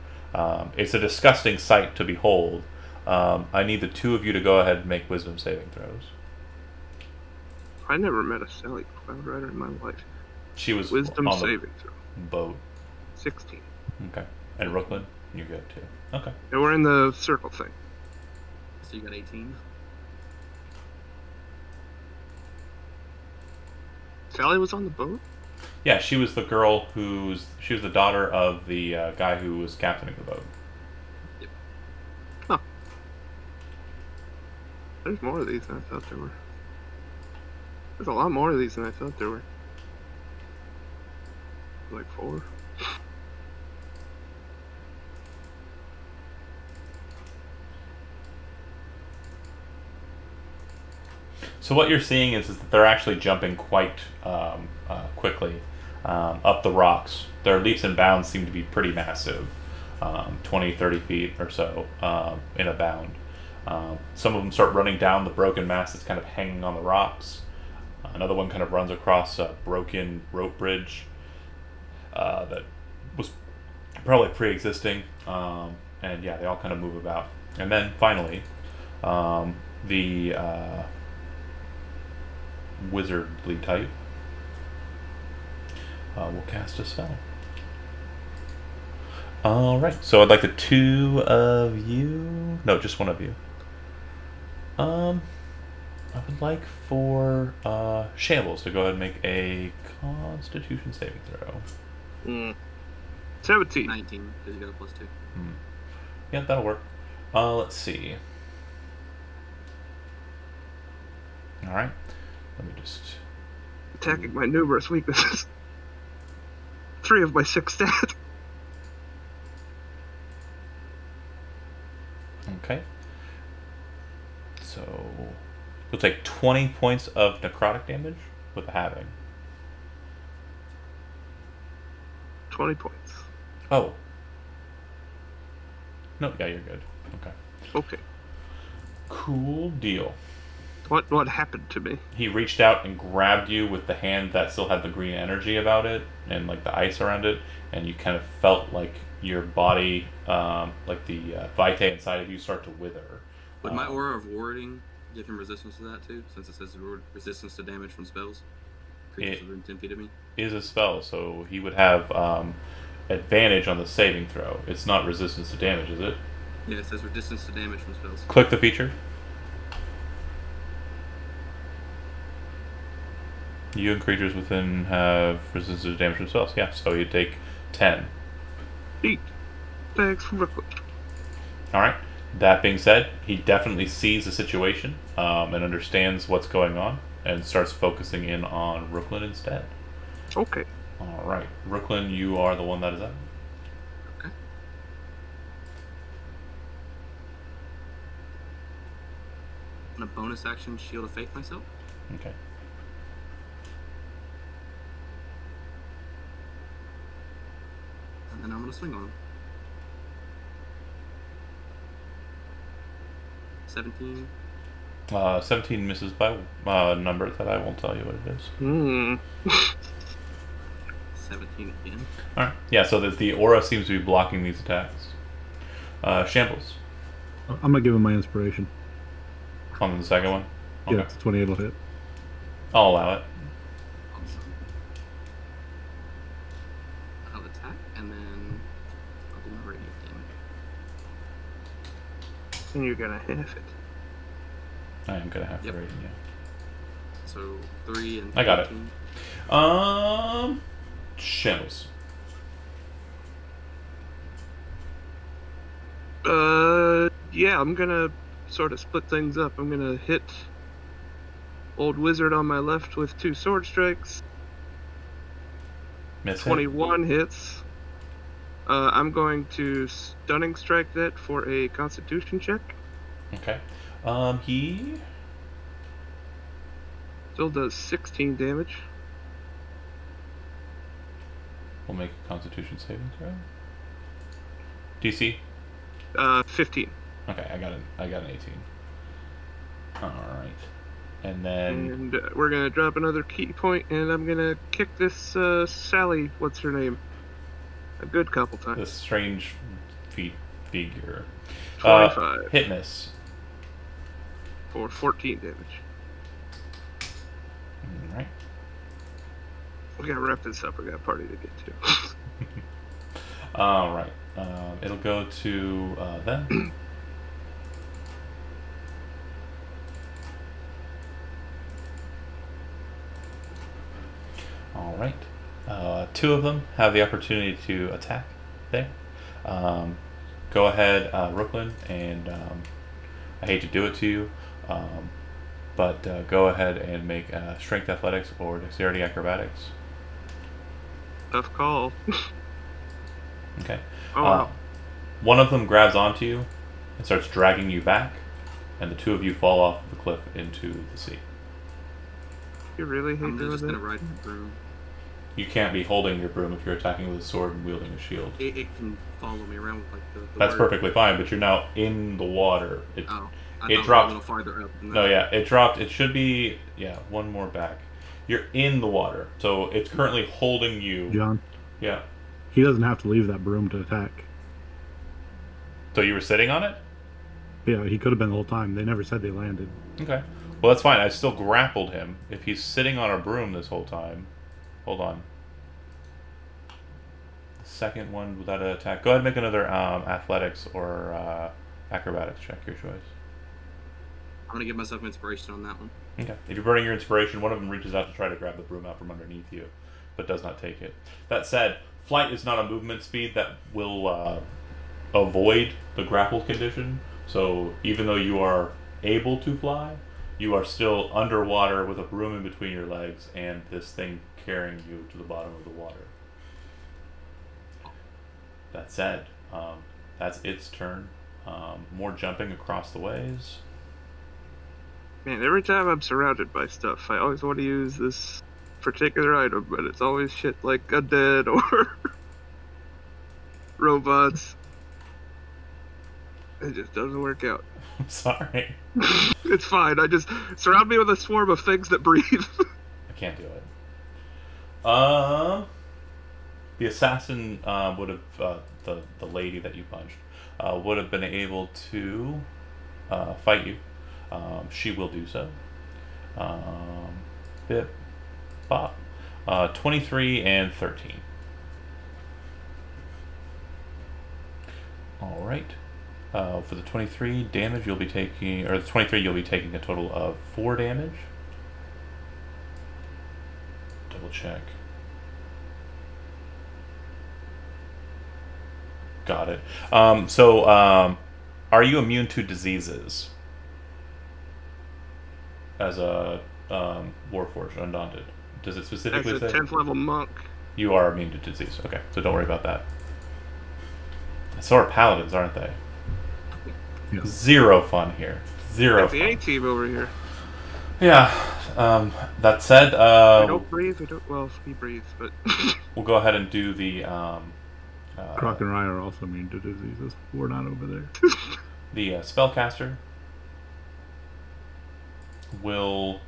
It's a disgusting sight to behold. I need the two of you to go ahead and make wisdom saving throws. I never met a Sally Cloudrider in my life. She was Wisdom on the saving throw. boat. 16. Okay. And Brooklyn, you're good too. Okay. And we're in the circle thing. So you got 18. Sally was on the boat? Yeah, she was the girl she was the daughter of the guy who was captaining the boat. Huh. There's more of these than I thought there were. There's a lot more of these than I thought there were. Like 4. So what you're seeing is that they're actually jumping quite quickly up the rocks. Their leaps and bounds seem to be pretty massive, 20, 30 feet or so in a bound. Some of them start running down the broken mast that's kind of hanging on the rocks. Another one kind of runs across a broken rope bridge that was probably pre-existing. And yeah, they all kind of move about. And then finally, the wizardly type will cast a spell. Alright, so I'd like the 2 of you. No, just 1 of you. I would like for Shambles to go ahead and make a Constitution saving throw. 17. 19, because you got a +2. Yeah, that'll work. Let's see. Alright. Let me just... Attacking my numerous weaknesses. 3 of my 6 stats. Okay. So you'll take 20 points of necrotic damage with the halving. 20 points. Oh. No, yeah, you're good. Okay. Okay. Cool deal. What happened to me? He reached out and grabbed you with the hand that still had the green energy about it and like the ice around it, and you kind of felt like your body, like the vitae inside of you, start to wither. Would my aura of warding give him resistance to that too, since it says resistance to damage from spells? Creatures within 10 feet of me? Is a spell, so he would have advantage on the saving throw. It's not resistance to damage, is it? Yeah, it says resistance to damage from spells. Click the feature. You and creatures within have resistance to damage from spells. Yeah, so you take 10. Eat. Thanks for Brooklyn. Alright. That being said, he definitely sees the situation and understands what's going on and starts focusing in on Brooklyn instead. Okay. Alright. Brooklyn, you are the one that is up. Okay. And a bonus action, Shield of Faith myself. Okay. And then I'm going to swing on him. 17. 17 misses by a number that I won't tell you what it is. 17 again. Alright. Yeah, so that the aura seems to be blocking these attacks. Shambles. I'm gonna give him my inspiration. On the second one? Okay. Yeah, it's 28 will hit. I'll allow it. Awesome. I'll attack, and then I'll do my radiant damage. And you're gonna half it. I am gonna have Yep. to rate, yeah. So 3 and 13. I got it. Shambles. Yeah, I'm gonna sort of split things up. I'm gonna hit Old Wizard on my left with 2 sword strikes. Miss hit. 21 hits. I'm going to stunning strike that for a Constitution check. Okay. He Still does 16 damage. will make a Constitution saving throw. DC. 15. Okay, I got an 18. All right, and then And we're gonna drop another key point, and I'm gonna kick this Sally. What's her name? A good couple times. this strange figure. 25 Hit miss. for 14 damage. All right. We gotta wrap this up. We got a party to get to. All right. It'll go to them. two of them have the opportunity to attack there. Go ahead, Brooklyn, and I hate to do it to you, but go ahead and make strength athletics or dexterity acrobatics. Tough call. Okay. Oh, wow. One of them grabs onto you and starts dragging you back, and the two of you fall off the cliff into the sea. You really hate I'm doing just gonna that? ride my broom. You can't be holding your broom if you're attacking with a sword and wielding a shield. It can follow me around with like the That's word. perfectly fine, but you're now in the water. Oh, I It thought we were dropped- a little farther up. Than No, that. yeah, it dropped. It should be, one more back. You're in the water, so it's currently holding you. John, Yeah. he doesn't have to leave that broom to attack. So you were sitting on it? Yeah, he could have been the whole time. They never said they landed. Okay. Well, that's fine. I still grappled him. If he's sitting on a broom this whole time. Hold on. The second one without an attack. Go ahead and make another athletics or acrobatics check, your choice. I'm gonna give myself inspiration on that one. Okay. If you're burning your inspiration, one of them reaches out to try to grab the broom out from underneath you, but does not take it. That said, flight is not a movement speed that will avoid the grapple condition. So even though you are able to fly, you are still underwater with a broom in between your legs and this thing carrying you to the bottom of the water. That said, that's its turn. More jumping across the ways. Man, every time I'm surrounded by stuff, I always want to use this particular item, but it's always shit like undead or robots. It just doesn't work out. I'm sorry. It's fine. I just surround me with a swarm of things that breathe. I can't do it. The assassin would have the lady that you punched would have been able to fight you. She will do so. Bip, bop. 23 and 13. All right. For the 23 damage, you'll be taking, or the 23, you'll be taking a total of 4 damage. Double check. Got it. Are you immune to diseases? As a Warforged Undaunted, does it As specifically a say 10th level monk. you are immune to disease? Okay, so don't worry about that. So are paladins, aren't they? Yeah. Zero fun here. Zero Got the A fun. team over here. Yeah. That said, We don't breathe. We don't. Well, he breathes, but we'll go ahead and do the Croc and Rye are also immune to diseases. We're not over there. the spellcaster will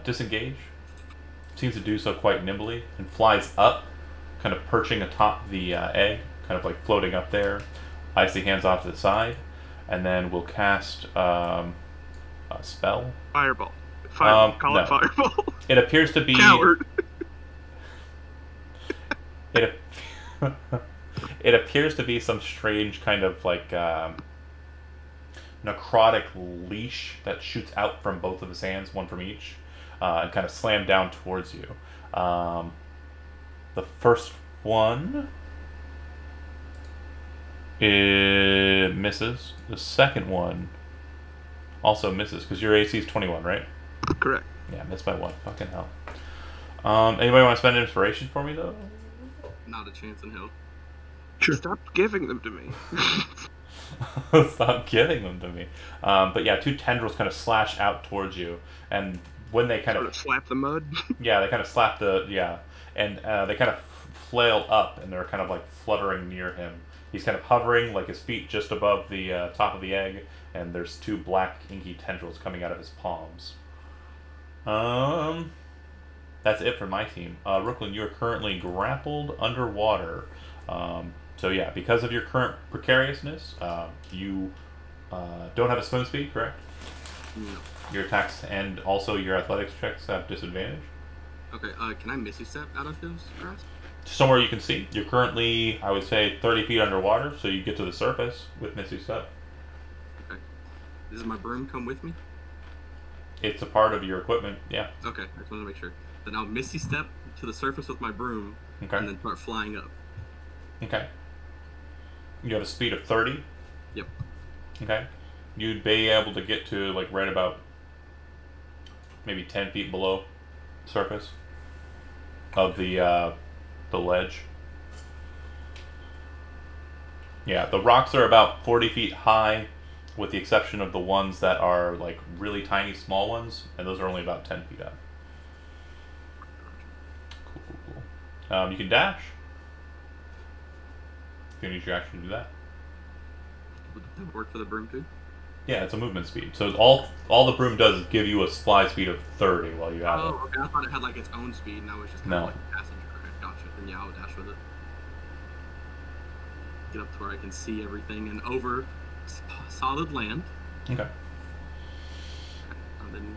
disengage. Seems to do so quite nimbly and flies up, kind of perching atop the egg, kind of like floating up there. Icy hands off to the side, and then we'll cast a spell. fireball. Call no. it fireball. It appears to be Coward. It it appears to be some strange kind of like necrotic leash that shoots out from both of his hands, one from each, and kind of slam down towards you. The first one, it misses. The second one also misses because your AC is 21, right? Correct. Yeah, missed by one. Fucking hell. Anybody want to spend inspiration for me though? Not a chance in hell. Sure. Stop giving them to me. Stop giving them to me. But yeah, two tendrils kind of slash out towards you, and when they kind Sort of of slap the mud. yeah, they kind of slap and they kind of flail up, and they're kind of like fluttering near him. He's kind of hovering, like his feet just above the top of the egg, and there's two black inky tendrils coming out of his palms. That's it for my team. Brooklyn, you are currently grappled underwater. So yeah, because of your current precariousness, you don't have a swim speed, correct? No. Your attacks and also your athletics checks have disadvantage. Okay, can I Misty Step out of his grasp? Somewhere you can see. You're currently, I would say, 30 feet underwater, so you get to the surface with Misty Step. Okay. Does my broom come with me? It's a part of your equipment, yeah. Okay, I just wanted to make sure. Then I'll Misty Step to the surface with my broom, Okay. and then start flying up. Okay. You have a speed of 30. Yep. Okay. You'd be able to get to like right about maybe 10 feet below surface of the ledge. Yeah, the rocks are about 40 feet high, with the exception of the ones that are like really tiny, small ones, and those are only about 10 feet up. Cool. You can dash. You can use your action to do that. Would that work for the broom too? Yeah, it's a movement speed. So all the broom does is give you a fly speed of 30 while you have it. Oh, okay. I thought it had like its own speed, and I was just kind No. of like a passenger. Okay, gotcha. Then yeah, I would dash with it. Get up to where I can see everything and over solid land. Okay. And then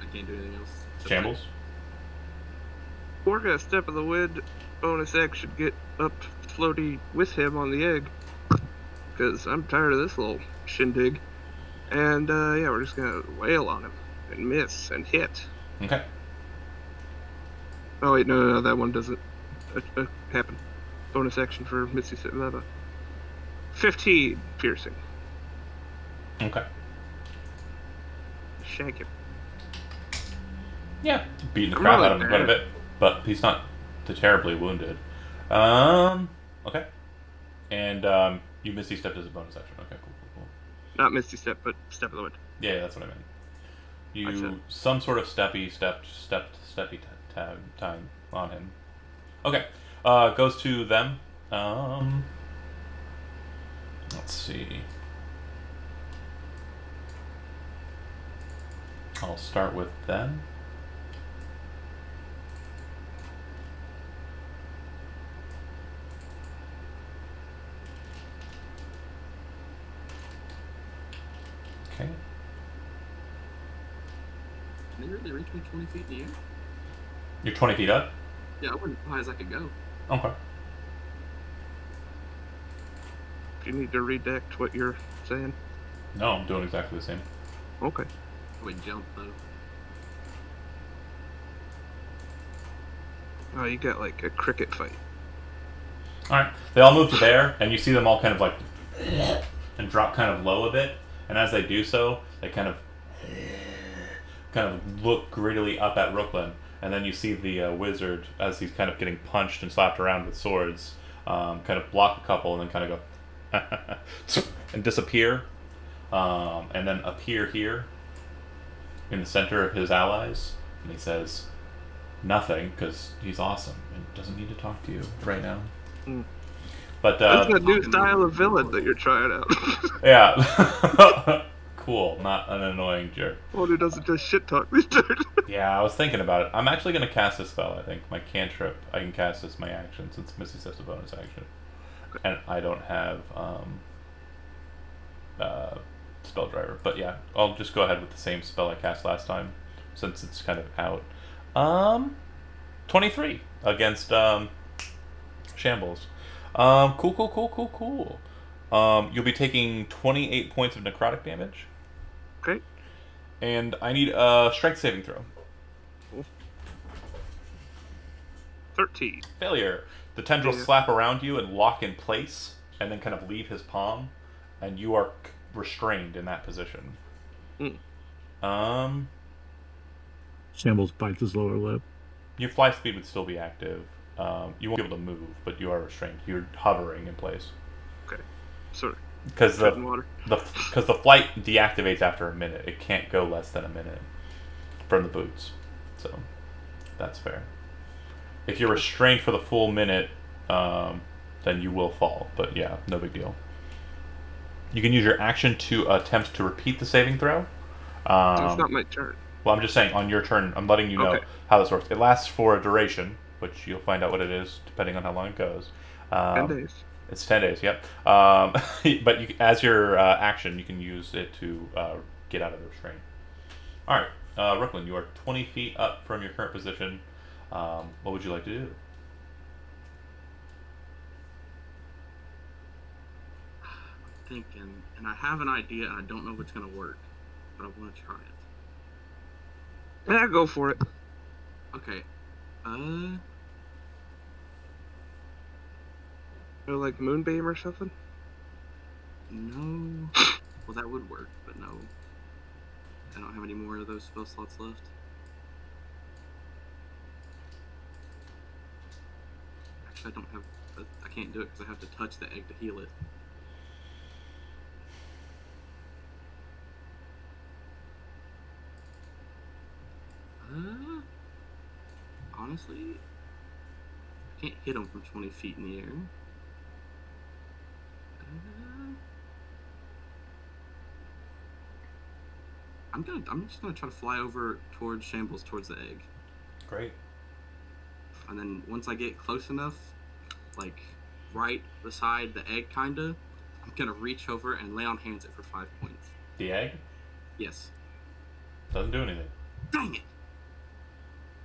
I can't do anything else. Just Shambles? We're gonna step of the wind. Bonus action, get up floaty with him on the egg. Because I'm tired of this little shindig. And yeah, we're just gonna wail on him and miss and hit. Okay. Oh wait, no, that one doesn't happen. Bonus action for Misty Step. 15 piercing. Okay. Shank him. Yeah. Beating the I'm crap really out of him quite a bad. bit, but he's not terribly wounded. Okay. And you Misty Stepped as a bonus action. Okay, cool. Not Misty Step, but Step of the Wind. Yeah, that's what I meant. I You said- some sort of steppy time on him. Okay. Goes to them. Let's see. I'll start with them. Okay. Can they really reach me 20 feet in the air? You're 20 feet up? Yeah, I went as high as I could go. Okay. Do you need to redact what you're saying? No, I'm doing exactly the same. Okay. I would jump though. Oh, you got like a cricket fight. Alright. They all move to there, and you see them all kind of like and drop kind of low a bit. And as they do so, they kind of look greedily up at Brooklyn. And then you see the wizard, as he's kind of getting punched and slapped around with swords, kind of block a couple and then kind of go and disappear. And then appear here in the center of his allies. And he says nothing, because he's awesome and doesn't need to talk to you right now. Mm. But That's a new style of villain that you're trying out. yeah. Cool, not an annoying jerk. One who doesn't just shit talk this turn. Yeah, I was thinking about it. I'm actually going to cast this spell, I think. My cantrip. I can cast this my action, since Misty Steps a bonus action. And I don't have spell driver. But yeah, I'll just go ahead with the same spell I cast last time, since it's kind of out. 23 against Shambles. Cool. You'll be taking 28 points of necrotic damage. Okay. And I need a strength saving throw. 13. Failure. The tendrils slap around you and lock in place, and then kind of leave his palm, and you are restrained in that position. Shambles bites his lower lip. Your fly speed would still be active. You won't be able to move, but you are restrained. You're hovering in place. Okay. Sorry. Because Treading water. the flight deactivates after a minute. It can't go less than a minute from the boots. So that's fair. If you're restrained for the full minute, then you will fall. But yeah, no big deal. You can use your action to attempt to repeat the saving throw. It's not my turn. Well, I'm just saying, on your turn, I'm letting you know Okay. how this works. It lasts for a duration, which you'll find out what it is depending on how long it goes. 10 days. It's 10 days, yep. But as your action, you can use it to get out of the restraint. All right, Brooklyn, you are 20 feet up from your current position. What would you like to do? I'm thinking, and I have an idea, and I don't know if it's gonna work, but I want to try it. Yeah, go for it. Okay. Or like Moonbeam or something? No. Well, that would work, but no. I don't have any more of those spell slots left. Actually, I don't have. I can't do it because I have to touch the egg to heal it. Honestly, I can't hit him from 20 feet in the air. I'm just gonna try to fly over towards Shambles, towards the egg. Great. And then once I get close enough, like right beside the egg, kinda, I'm gonna reach over and lay on hands it for 5 points. The egg Yes. doesn't do anything. Dang it!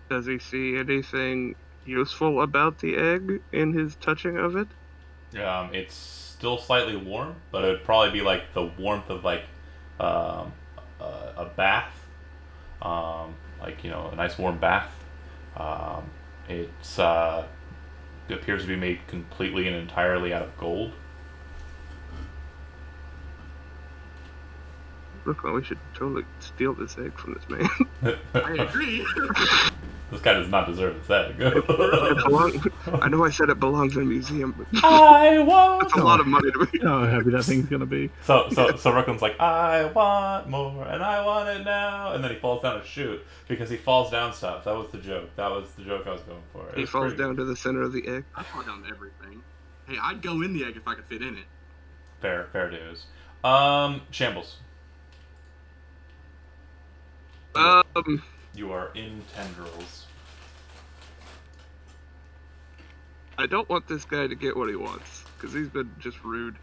Does he see anything useful about the egg in his touching of it? It's still slightly warm, but it would probably be like the warmth of like a bath, like a nice warm bath. It appears to be made completely and entirely out of gold. Look, we should totally steal this egg from this man. I agree. This guy does not deserve this egg. I know I said it belongs in a museum, but I want. that's a lot of money to me. You know how heavy that thing's gonna be. So Rooklin's like, I want more, and I want it now, and then he falls down a chute because he falls down stuff. That was the joke. That was the joke I was going for. He falls down to the center of the egg. I fall down everything. Hey, I'd go in the egg if I could fit in it. Fair dues. Shambles. You are in tendrils. I don't want this guy to get what he wants, because he's been just rude.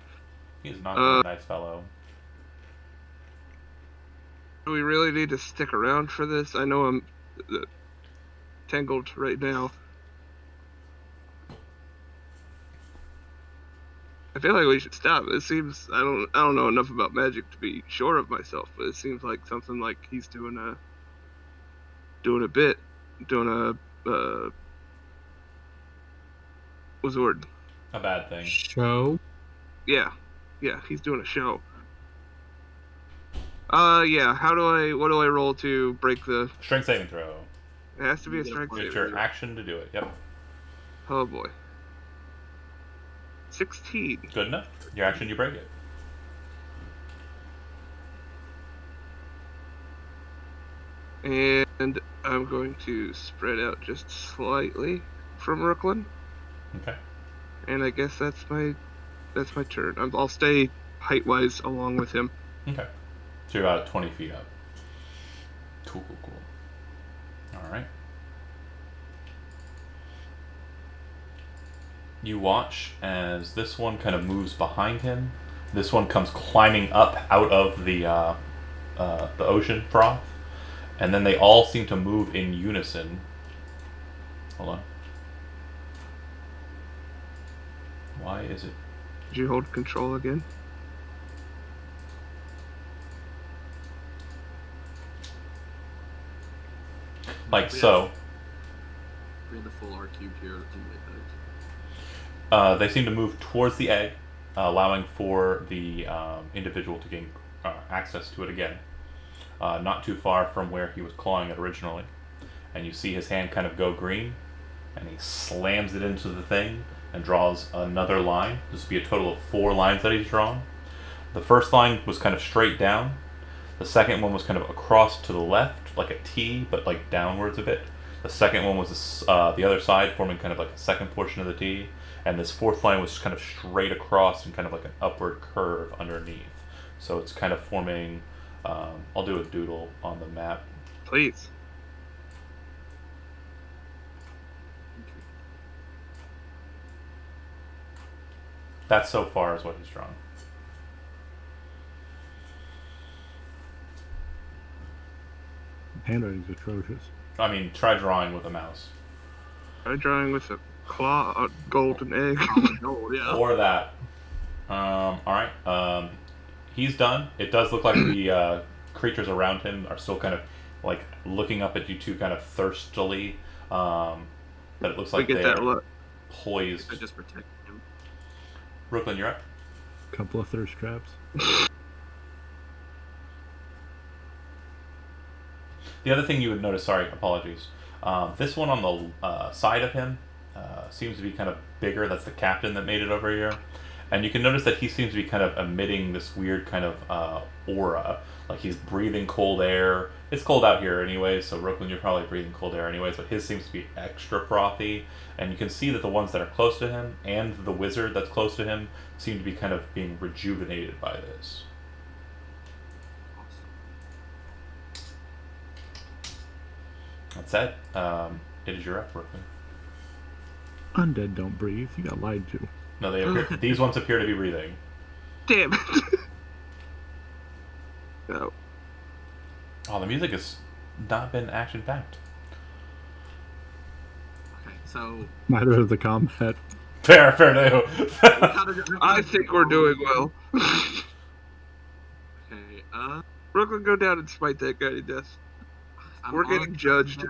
He's not a nice fellow. Do we really need to stick around for this? I know I'm tangled right now. I feel like we should stop. It seems I don't know enough about magic to be sure of myself, but it seems like something like he's doing a what's the word? A bad thing. Show. Yeah, he's doing a show. Yeah. What do I roll to break the? Strength saving throw. It has to be a strength It's save. your action to do it. Yep. Oh boy. 16. Good enough. Your action, you break it. And I'm going to spread out just slightly from Brooklyn. Okay. And I guess that's my turn. I'll stay height-wise along with him. Okay. So you're about 20 feet up. Cool. All right. You watch as this one kind of moves behind him. This one comes climbing up out of the ocean froth, and then they all seem to move in unison. Hold on. Why is it? Did you hold control again? Like so. We had the full R cubed here. They seem to move towards the egg, allowing for the individual to gain access to it again. Not too far from where he was clawing it originally. And you see his hand kind of go green, and he slams it into the thing and draws another line. This would be a total of 4 lines that he's drawn. The first line was kind of straight down. The second one was kind of across to the left, like a T, but like downwards a bit. The second one was the other side, forming kind of like a second portion of the T. And this fourth line was kind of straight across and kind of like an upward curve underneath. So it's kind of forming, I'll do a doodle on the map. Please. That so far is what he's drawn. Handwriting's atrocious. I mean, try drawing with a mouse. Try drawing with a golden egg. Gold, yeah. Or that. Alright. He's done. It does look like the creatures around him are still kind of like looking up at you two kind of thirstily. But it looks like We get they're that look. poised. I just protect him. Brooklyn, you're up. Couple of thirst traps. The other thing you would notice, sorry, apologies. This one on the side of him seems to be kind of bigger. That's the captain that made it over here. And you can notice that he seems to be kind of emitting this weird kind of aura. Like he's breathing cold air. It's cold out here anyways, so Brooklyn, you're probably breathing cold air anyways, but his seems to be extra frothy. And you can see that the ones that are close to him and the wizard that's close to him seem to be kind of being rejuvenated by this. That said, it is your up, Brooklyn. Undead don't breathe. You got lied to. No, they appear, these ones appear to be breathing. Damn it. No. Oh, the music has not been action-packed. Okay, so Neither is the combat. Fair do. I think we're doing well. okay. Brooklyn, go down and smite that guy to death. We're getting judged.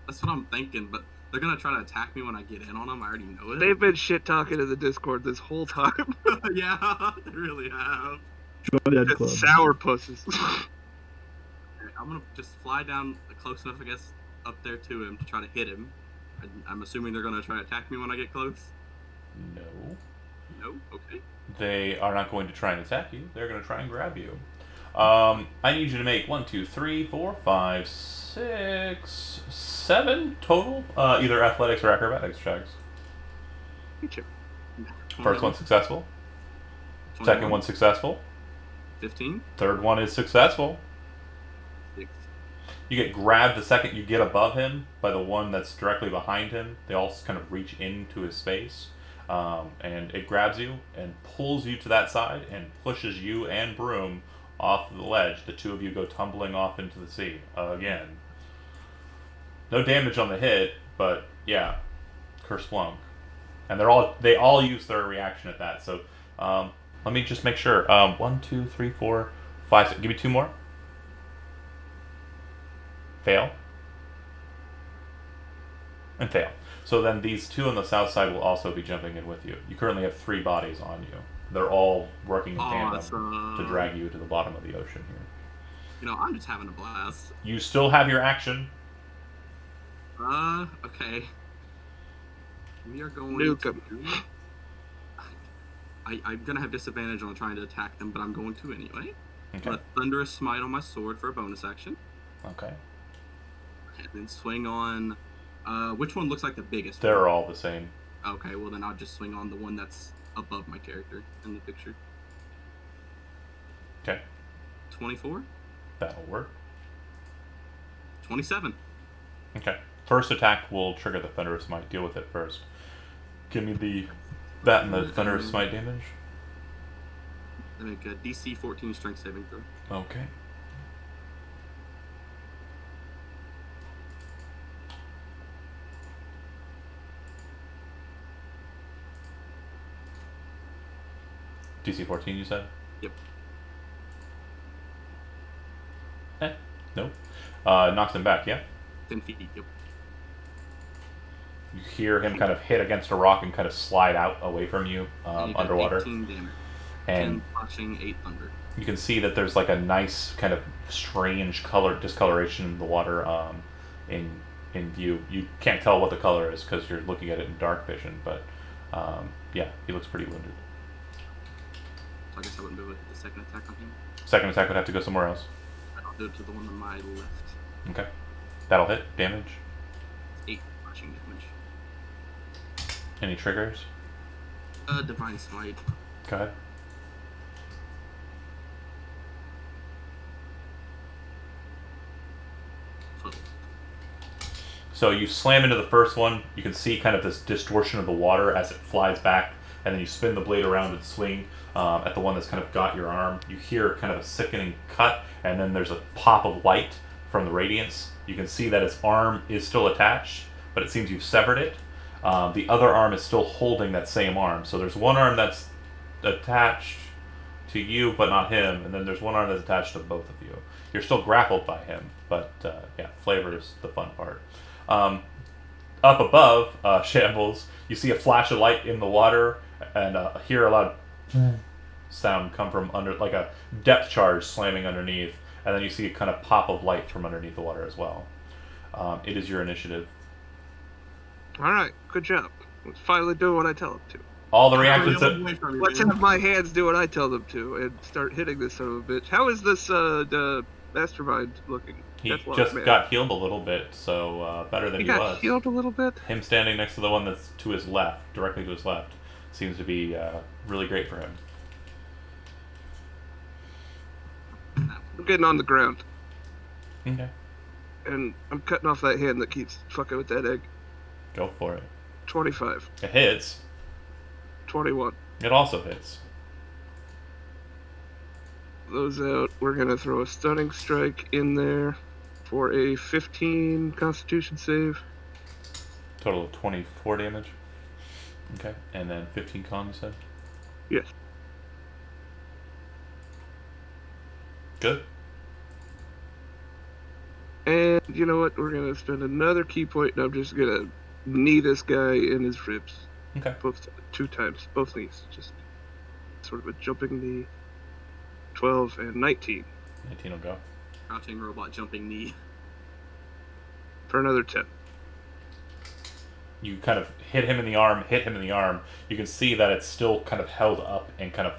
That's what I'm thinking, but they're gonna try to attack me when I get in on them. I already know it. They've been shit talking in the Discord this whole time. Yeah, they really have. Join that club. Sour pusses. Okay, I'm gonna just fly down close enough, I guess, up there to him to try to hit him. I'm assuming they're gonna try to attack me when I get close. No. No. Okay. They are not going to try and attack you. They're going to try and grab you. I need you to make 1, 2, 3, 4, 5, 6, 7 total, either athletics or acrobatics checks. First one successful. 21, Second one successful. 15. Third one is successful. 6. You get grabbed the second you get above him by the one that's directly behind him. They all kind of reach into his space. And it grabs you and pulls you to that side and pushes you and Broom off the ledge. The two of you go tumbling off into the sea again. No damage on the hit, but yeah, Kerplunk. And they all use their reaction at that. So let me just make sure. 1, 2, 3, 4, 5, 6. Give me 2 more. Fail. And fail. So then these 2 on the south side will also be jumping in with you. You currently have 3 bodies on you. They're all working in tandem to drag you to the bottom of the ocean here. You know, I'm just having a blast. You still have your action. Okay. We are going Nuke 'em. to... I'm gonna have disadvantage on trying to attack them, but I'm going to anyway. Okay. A thunderous smite on my sword for a bonus action. Okay. And then swing on... which one looks like the biggest They're one? all the same. Okay, well then I'll just swing on the one that's above my character in the picture. Okay. 24? That'll work. 27. Okay. First attack will trigger the Thunderous Smite. Deal with it first. Give me that and the Thunderous Smite damage. I make a DC 14 strength saving throw. Okay. DC 14, you said? Yep. Nope. Knocks him back, yeah? 10 feet, yep. You hear him kind of hit against a rock and kind of slide out away from you And you got underwater. 18 damage. And 10 slashing, 8 thunder. you can see that there's like a nice kind of strange color discoloration in the water in view. You can't tell what the color is because you're looking at it in dark vision, but yeah, he looks pretty wounded. So I guess I wouldn't be able to hit the second attack on him. Second attack would have to go somewhere else. I'll do it to the one on my left. Okay. That'll hit. Damage. 8 slashing damage. Any triggers? Divine Smite. Go ahead. So you slam into the first one. You can see kind of this distortion of the water as it flies back, and then you spin the blade around and swing at the one that's kind of got your arm. You hear kind of a sickening cut, and then there's a pop of light from the radiance. You can see that its arm is still attached, but it seems you've severed it. The other arm is still holding that same arm. So there's one arm that's attached to you, but not him, and then there's one arm that's attached to both of you. You're still grappled by him, but yeah, flavor's the fun part. Up above, Shambles, you see a flash of light in the water, and hear a loud sound come from under, like a depth charge slamming underneath, and then you see a kind of pop of light from underneath the water as well. It is your initiative. All right, good job. Let's finally do what I tell them to. All the reactions that Let's have my hands do what I tell them to and start hitting this son of a bitch. How is this the mastermind looking? he Deathlock just man. got healed a little bit, so better than He he got was. healed a little bit. Him standing next to the one that's to his left, directly to his left, seems to be really great for him. I'm getting on the ground, Okay, and I'm cutting off that hand that keeps fucking with that egg. go for it. 25, It hits. 21. It also hits. Those out. We're gonna throw a stunning strike in there for a 15 Constitution save. Total of 24 damage. Okay, and then 15 con, you said? Yes. Good. And you know what? We're gonna spend another key point, and I'm just gonna knee this guy in his ribs. Okay. Both 2 times, both knees. Just sort of a jumping knee. 12 and 19 19 will go. Crouching robot jumping knee. for another 10. You kind of hit him in the arm, You can see that it's still kind of held up and kind of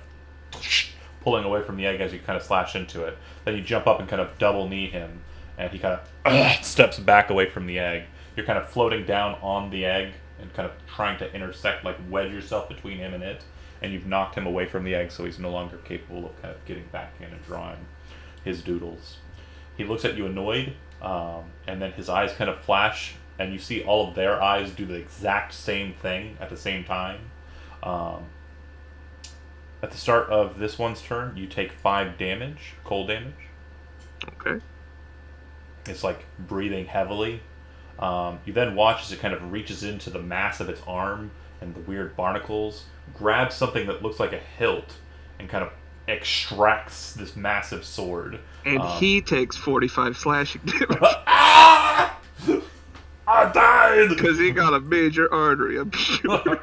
pulling away from the egg as you kind of slash into it. Then you jump up and kind of double knee him, and he kind of steps back away from the egg. You're kind of floating down on the egg and kind of trying to intersect, like wedge yourself between him and it. And you've knocked him away from the egg, so he's no longer capable of kind of getting back in and drawing his doodles. He looks at you annoyed, and then his eyes kind of flash, and you see all of their eyes do the exact same thing at the same time. At the start of this one's turn, you take 5 damage, cold damage. Okay. It's like breathing heavily. You then watch as it kind of reaches into the mass of its arm and the weird barnacles, grabs something that looks like a hilt, and kind of extracts this massive sword. And he takes 45 slashing damage. Ah! I died! Because he got a major artery, I'm sure.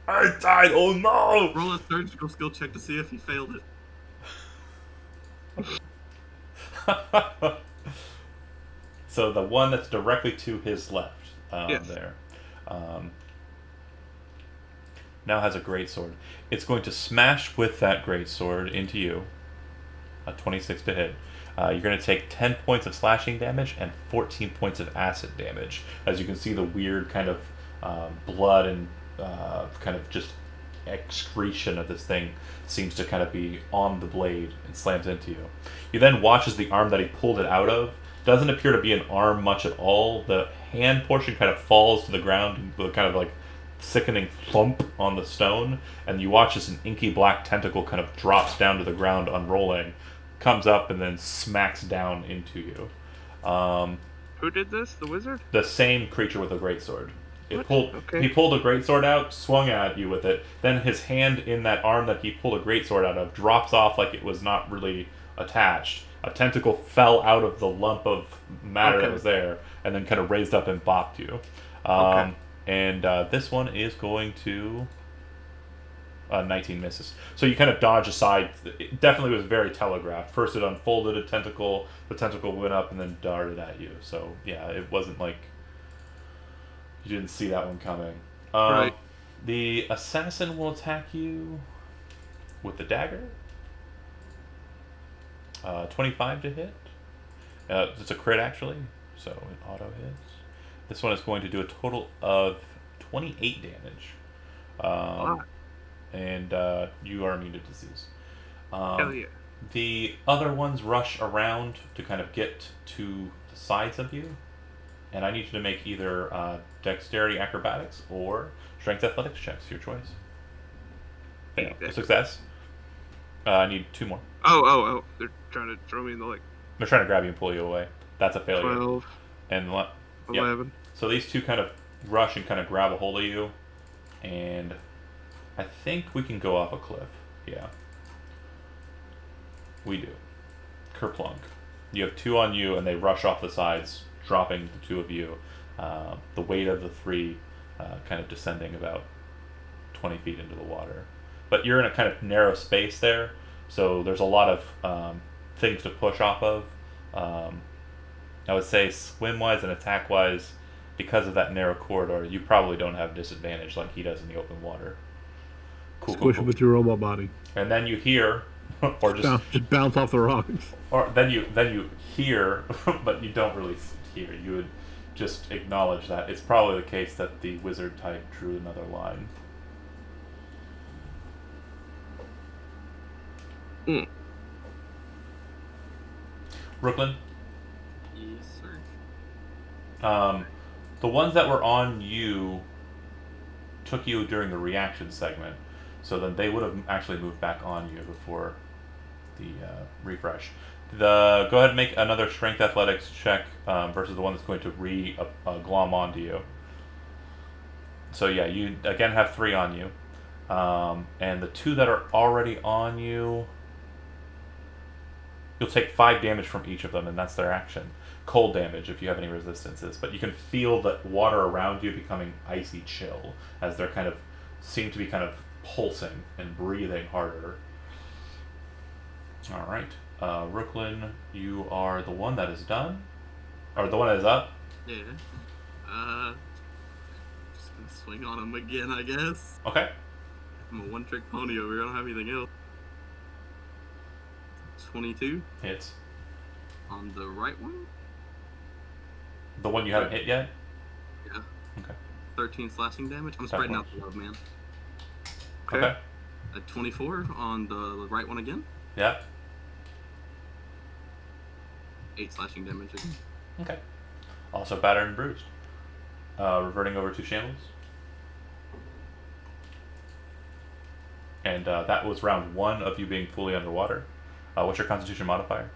I died! Oh no! Roll a surgical skill check to see if he failed it. So the one that's directly to his left, Yes. there, now has a greatsword. It's going to smash with that greatsword into you. A 26 to hit. You're going to take 10 points of slashing damage and 14 points of acid damage. As you can see, the weird kind of blood and kind of just excretion of this thing seems to kind of be on the blade and slams into you. You then watch as the arm that he pulled it out of doesn't appear to be an arm much at all. The hand portion kind of falls to the ground with kind of like sickening thump on the stone, and you watch as an inky black tentacle kind of drops down to the ground unrolling, comes up, and then smacks down into you. Who did this? The wizard? The same creature with a greatsword. What? Pulled. Okay. He pulled a greatsword out, swung at you with it. Then his hand in that arm that he pulled a greatsword out of drops off like it was not really attached. A tentacle fell out of the lump of matter that was there, and then kind of raised up and bopped you. Okay. And this one is going to 19 misses. So you kind of dodge aside. It definitely was very telegraphed. First it unfolded a tentacle, the tentacle went up and then darted at you. So yeah, it wasn't like you didn't see that one coming. Right. The assassin will attack you with the dagger. 25 to hit. It's a crit actually, so it auto hits. This one is going to do a total of 28 damage. Wow. And you are immune to disease. Hell yeah. The other ones rush around to kind of get to the sides of you. And I need you to make either dexterity acrobatics or strength athletics checks, your choice. Yeah, a success. I need 2 more. Oh. They're trying to throw me in the leg. They're trying to grab you and pull you away. That's a failure. 12, And 11. So these two kind of rush and kind of grab a hold of you. And I think we can go off a cliff. Yeah. We do. Kerplunk. You have 2 on you, and they rush off the sides, dropping the 2 of you. The weight of the 3 kind of descending about 20 feet into the water. But you're in a kind of narrow space there, so there's a lot of things to push off of. I would say swim-wise and attack-wise, because of that narrow corridor, you probably don't have disadvantage like he does in the open water. Cool, Squish it with your robot body. And then you hear, or just bounce off the rocks. or then you hear, but you don't really hear. You would just acknowledge that it's probably the case that the wizard type drew another line. Brooklyn? Yes, sir. The ones that were on you took you during the reaction segment, so then they would have actually moved back on you before the refresh. Go ahead and make another strength athletics check versus the one that's going to glom onto you. So yeah, you again have 3 on you, and the 2 that are already on you, you'll take 5 damage from each of them, and that's their action. Cold damage if you have any resistances, but you can feel the water around you becoming icy chill as they're seem to be pulsing and breathing harder. All right, Brooklyn, you are the one that is done, or the one that is up. Yeah. Just gonna swing on him again, I guess. Okay. I'm a one-trick pony over here. I don't have anything else. 22 Hits. on the right one. The one you haven't hit yet? Yeah. Okay. 13 slashing damage. I'm spreading out the love, man. Okay. A 24 on the right one again. Yeah. 8 slashing damage again. Okay. Also battered and bruised. Reverting over to Shambles. And that was round 1 of you being fully underwater. What's your Constitution modifier?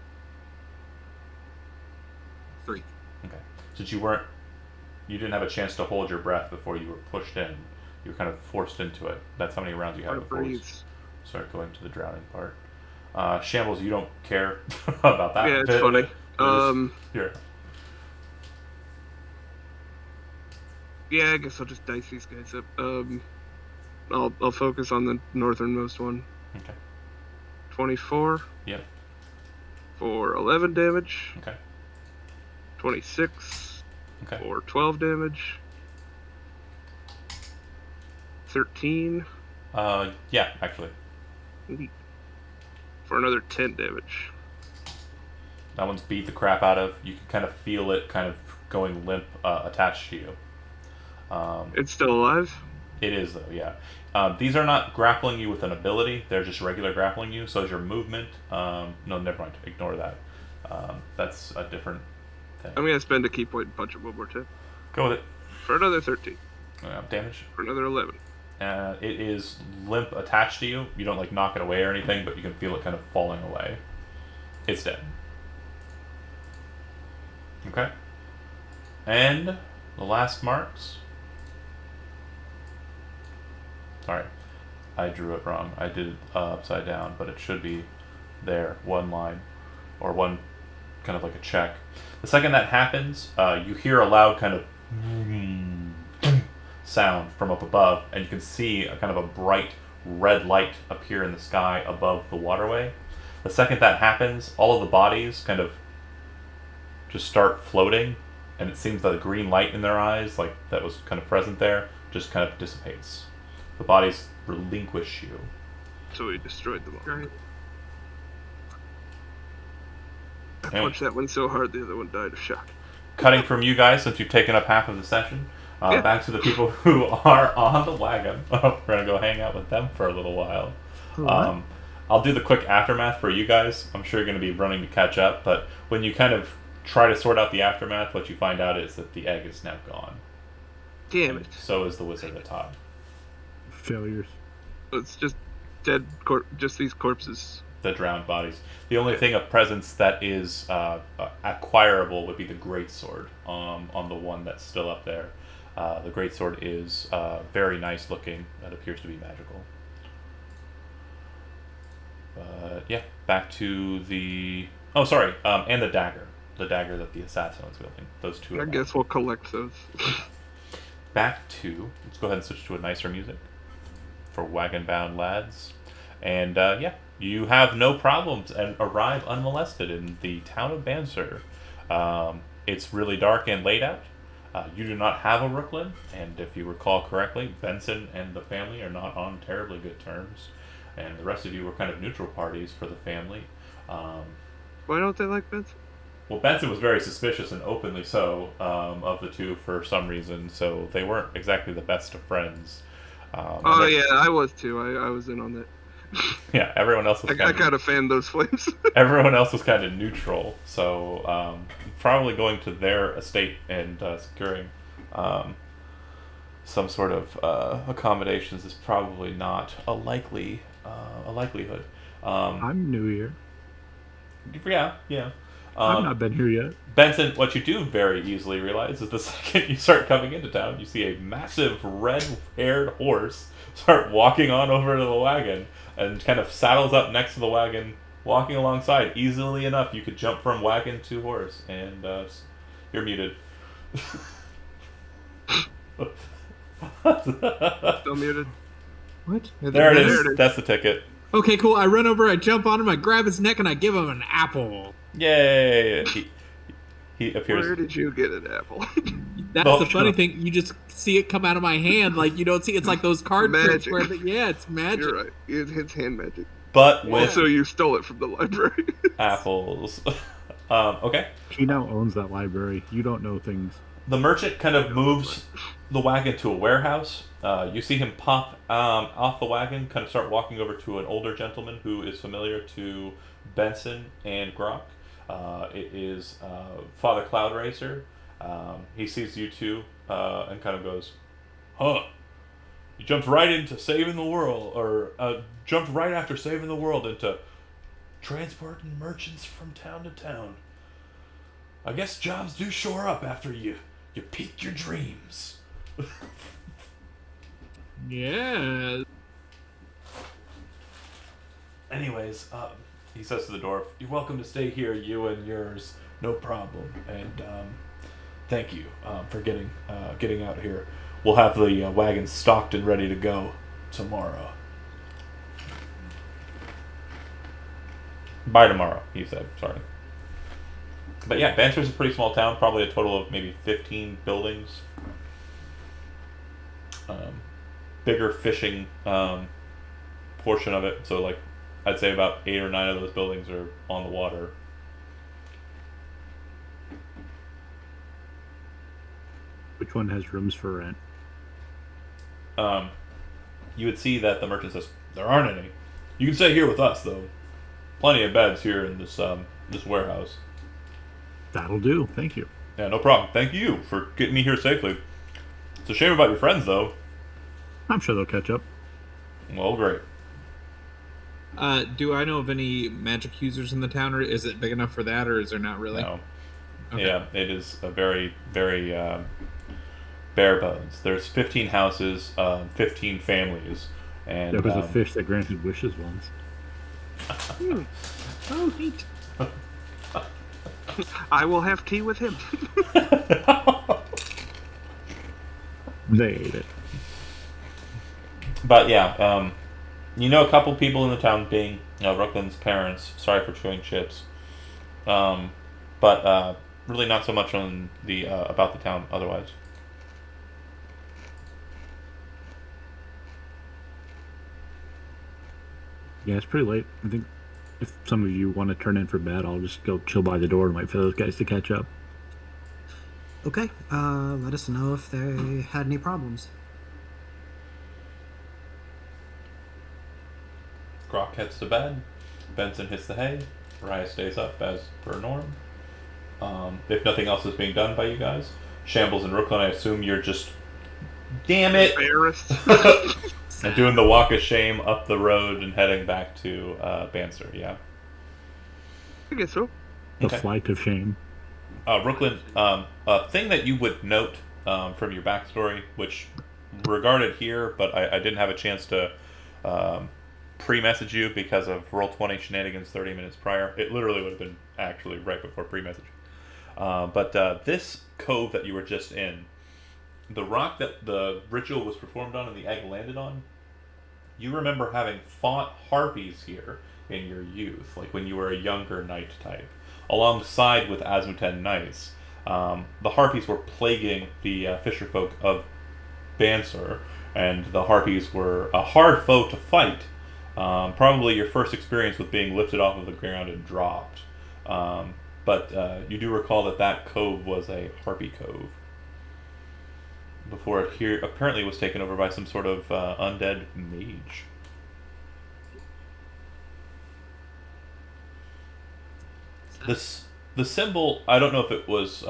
3. Okay. Since you didn't have a chance to hold your breath before you were pushed in, you were kind of forced into it. That's how many rounds you have before you start going to the drowning part. Shambles, you don't care about that. Yeah, it's funny. Here. Yeah, I guess I'll just dice these guys up. I'll focus on the northernmost one. Okay. 24. Yep. For 11 damage. Okay. 26. Okay. For 12 damage. 13. Yeah, actually. For another 10 damage. That one's beat the crap out of. You can kind of feel it kind of going limp attached to you. It's still alive? It is, though, yeah. These are not grappling you with an ability. They're just regular grappling you. So is your movement. No, never mind. Ignore that. That's a different thing. I'm going to spend a key point and punch it one more time. Go with it. For another 13. Damage. For another 11. It is limp attached to you. You don't knock it away or anything, but you can feel it kind of falling away. It's dead. Okay. And the last marks. Sorry, I drew it wrong. I did it upside down, but it should be there, one line, or one kind of like a check. The second that happens, you hear a loud kind of sound from up above, and you can see a kind of a bright red light appear in the sky above the waterway. The second that happens, all of the bodies kind of just start floating, and it seems that the green light in their eyes, like that was kind of present there, just kind of dissipates. The bodies relinquish you. So we destroyed them all. Right. I punched that one so hard the other one died of shock. Cutting from you guys, since you've taken up half of the session, back to the people who are on the wagon. We're going to go hang out with them for a little while. I'll do the quick aftermath for you guys. I'm sure you're going to be running to catch up, but when you kind of try to sort out the aftermath, what you find out is that the egg is now gone. Damn it. So is the wizard atop. Failures. It's just dead just these corpses. The drowned bodies. The only thing of presence that is acquirable would be the greatsword on the one that's still up there. The greatsword is very nice looking. That appears to be magical. But yeah, back to the... Oh, sorry, and the dagger. The dagger that the assassin was wielding. Those two. I guess we'll collect those. Back to... Let's go ahead and switch to a nicer music. for wagon-bound lads. And yeah, you have no problems and arrive unmolested in the town of Banser. It's really dark and late out. You do not have a Rooklyn, and if you recall correctly, Benson and the family are not on terribly good terms, and the rest of you were kind of neutral parties for the family. Why don't they like Benson? Well, Benson was very suspicious and openly so of the two for some reason, so they weren't exactly the best of friends. Oh yeah, I was too. I was in on that. Yeah, everyone else was I kind of fanned those flames. everyone else was kind of neutral, so probably going to their estate and securing some sort of accommodations is probably not a likelihood. I'm new here. Yeah. I've not been here yet. Benson, what you do very easily realize is the second you start coming into town, you see a massive red-haired horse start walking on over to the wagon and kind of saddles up next to the wagon, walking alongside. Easily enough, you could jump from wagon to horse, and you're muted. Still muted. What? There it is. That's the ticket. Okay, cool. I run over, I jump on him, I grab his neck, and I give him an apple. Yay! He appears. Where did you get an apple? That's the funny thing. You just see it come out of my hand. Like, you don't see it's like those card tricks where yeah, it's magic. You're right. It's hand magic. But with also, you stole it from the library. apples. Okay. He now owns that library. You don't know things. The merchant kind of moves the wagon to a warehouse. You see him pop off the wagon, kind of start walking over to an older gentleman who is familiar to Benson and Grok. It is Father Cloud Racer. He sees you two and kind of goes, "Huh? You jumped right into saving the world, or jumped right after saving the world into transporting merchants from town to town. I guess jobs do shore up after you peak your dreams." Yeah. Anyways, he says to the dwarf, "You're welcome to stay here, you and yours, no problem. And thank you for getting out here. We'll have the wagon stocked and ready to go tomorrow." By tomorrow, he said. Sorry. But yeah, Banter's a pretty small town, probably a total of maybe 15 buildings. Bigger fishing portion of it, so like I'd say about 8 or 9 of those buildings are on the water. Which one has rooms for rent? You would see that the merchant says, "There aren't any. You can stay here with us, though. Plenty of beds here in this warehouse." That'll do. Thank you. Yeah, no problem. Thank you for getting me here safely. It's a shame about your friends, though. I'm sure they'll catch up. Well, great. Do I know of any magic users in the town, or is it big enough for that, or is there not really? No. Okay. Yeah, it is a very, very bare bones. There's 15 houses, 15 families, and There was a fish that granted wishes once. Oh, neat. I will have tea with him. They ate it. But yeah, you know a couple people in the town, being Rooklyn's parents. Sorry for chewing chips. But really not so much on the about the town otherwise. Yeah, it's pretty late. I think if some of you want to turn in for bed, I'll just go chill by the door and wait for those guys to catch up. Okay, let us know if they had any problems. Grok heads to bed. Benson hits the hay. Raya stays up as per norm. If nothing else is being done by you guys, Shambles and Rooklyn, I assume you're just, damn it, Embarrassed. and doing the walk of shame up the road and heading back to Banser. Yeah. I guess so. The Okay. flight of shame. Rooklyn, a thing that you would note from your backstory, which regarded here, but I didn't have a chance to pre-message you because of Roll20 shenanigans 30 minutes prior. It literally would have been actually right before pre-message. But this cove that you were just in, the rock that the ritual was performed on and the egg landed on, you remember having fought harpies here in your youth, like when you were a younger knight type, alongside with Azmoten knights. The harpies were plaguing the fisherfolk of Bansur, and the harpies were a hard foe to fight. Probably your first experience with being lifted off of the ground and dropped. But you do recall that that cove was a harpy cove before it here apparently was taken over by some sort of undead mage. The symbol, I don't know if it was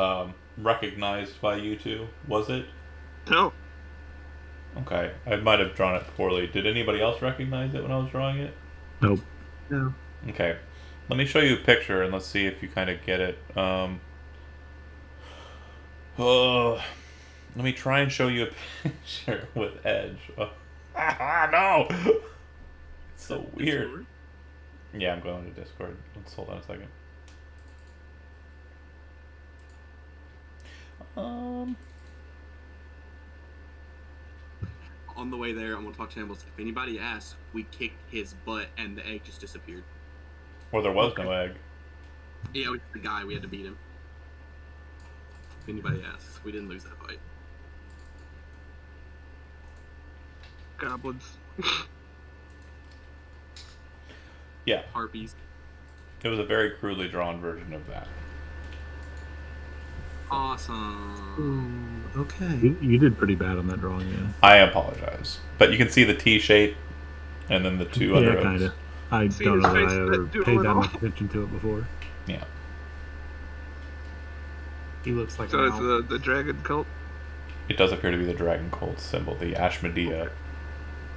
recognized by you two. Was it? No. Okay, I might have drawn it poorly. Did anybody else recognize it when I was drawing it? Nope. No. Okay, let me show you a picture and let's see if you kind of get it. Let me try and show you a picture with Edge. No! It's so weird. Yeah, I'm going to Discord. Let's hold on a second. On the way there, I'm gonna talk to Shambles. If anybody asks, we kicked his butt and the egg just disappeared. Or there was no egg. Yeah, we the guy. We had to beat him. If anybody asks, we didn't lose that fight. Goblins. Yeah, Harpies. it was a very crudely drawn version of that. Awesome. Ooh, okay. You did pretty bad on that drawing, yeah. I apologize. But you can see the T shape and then the two other Yeah, O's. kind of. I See don't his know that face I in ever that doodle paid at that all? much attention to it before. Yeah. He looks like So an it's elf. the dragon cult. It does appear to be the dragon cult symbol, the Ashmedea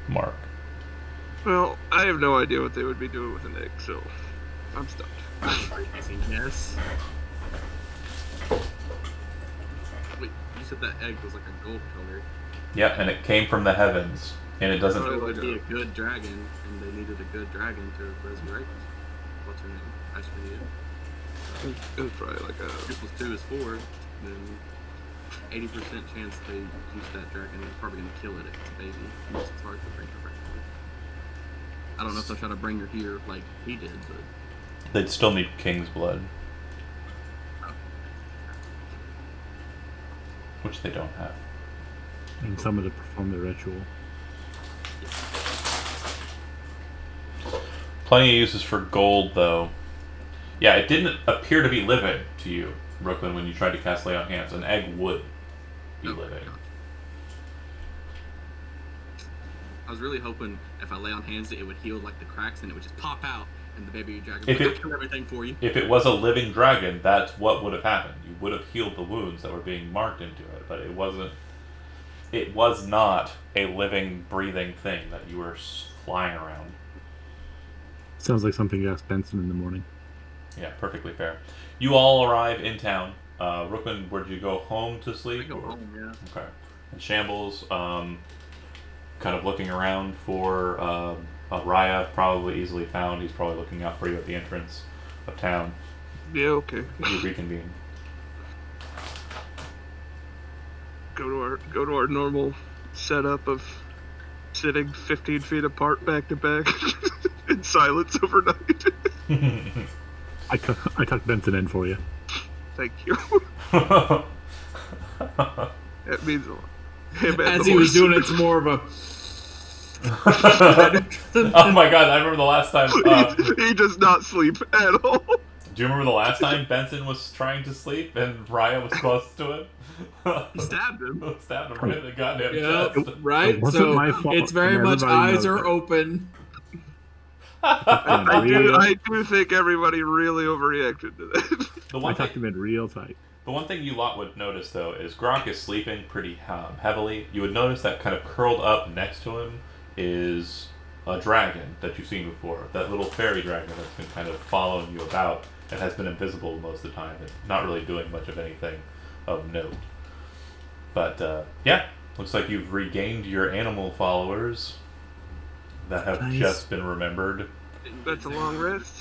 mark. Well, I have no idea what they would be doing with an egg, so I'm stumped. Yes. Wait, you said that egg was like a gold color. Yeah, and it came from the heavens. And it doesn't... So it would be a good dragon, and they needed a good dragon to resurrect. What's her name? Ashmedea. It's probably like a 2 + 2 is 4. Then 80% chance they use that dragon. They're probably gonna kill it if it's a baby. Unless it's hard to bring her back. I don't know if they'll try to bring her here like he did, but They'd still need king's blood. Which they don't have. And someone to perform the ritual. Plenty of uses for gold, though. Yeah, it didn't appear to be living to you, Brooklyn, when you tried to cast Lay on Hands. An egg would be living. I was really hoping if I lay on hands it would heal like the cracks and it would just pop out and the baby dragon If would it- kill everything for you. If it was a living dragon, that's what would have happened. You would have healed the wounds that were being marked into it, but it wasn't. It was not a living, breathing thing that you were flying around. Sounds like something you asked Benson in the morning. Yeah, perfectly fair. You all arrive in town. Brooklyn, where did you go home to sleep? I go or- home, yeah. Okay. And Shambles, kind of looking around for Raya, probably easily found. He's probably looking out for you at the entrance of town. yeah, okay. You reconvene. Go to our normal setup of sitting 15 feet apart back to back in silence overnight. I tucked Benson in for you. Thank you. That means a lot. Him and As the he was horse. doing it, it's more of a. Oh my god, I remember the last time. He does not sleep at all. Do you remember the last time Benson was trying to sleep and Raya was close to him? He stabbed him. Stabbed him right in the goddamn Yeah, chest. right. It wasn't So my fault, it's very and much everybody eyes knows are that. open. I do think everybody really overreacted to that. The I one tucked thing, him in real tight. the one thing you lot would notice though is Grok is sleeping pretty heavily. You would notice that kind of curled up next to him is a dragon that you've seen before. That little fairy dragon that's been kind of following you about and has been invisible most of the time and not really doing much of anything of note. But yeah, looks like you've regained your animal followers that have Nice. just been remembered. That's a long rest.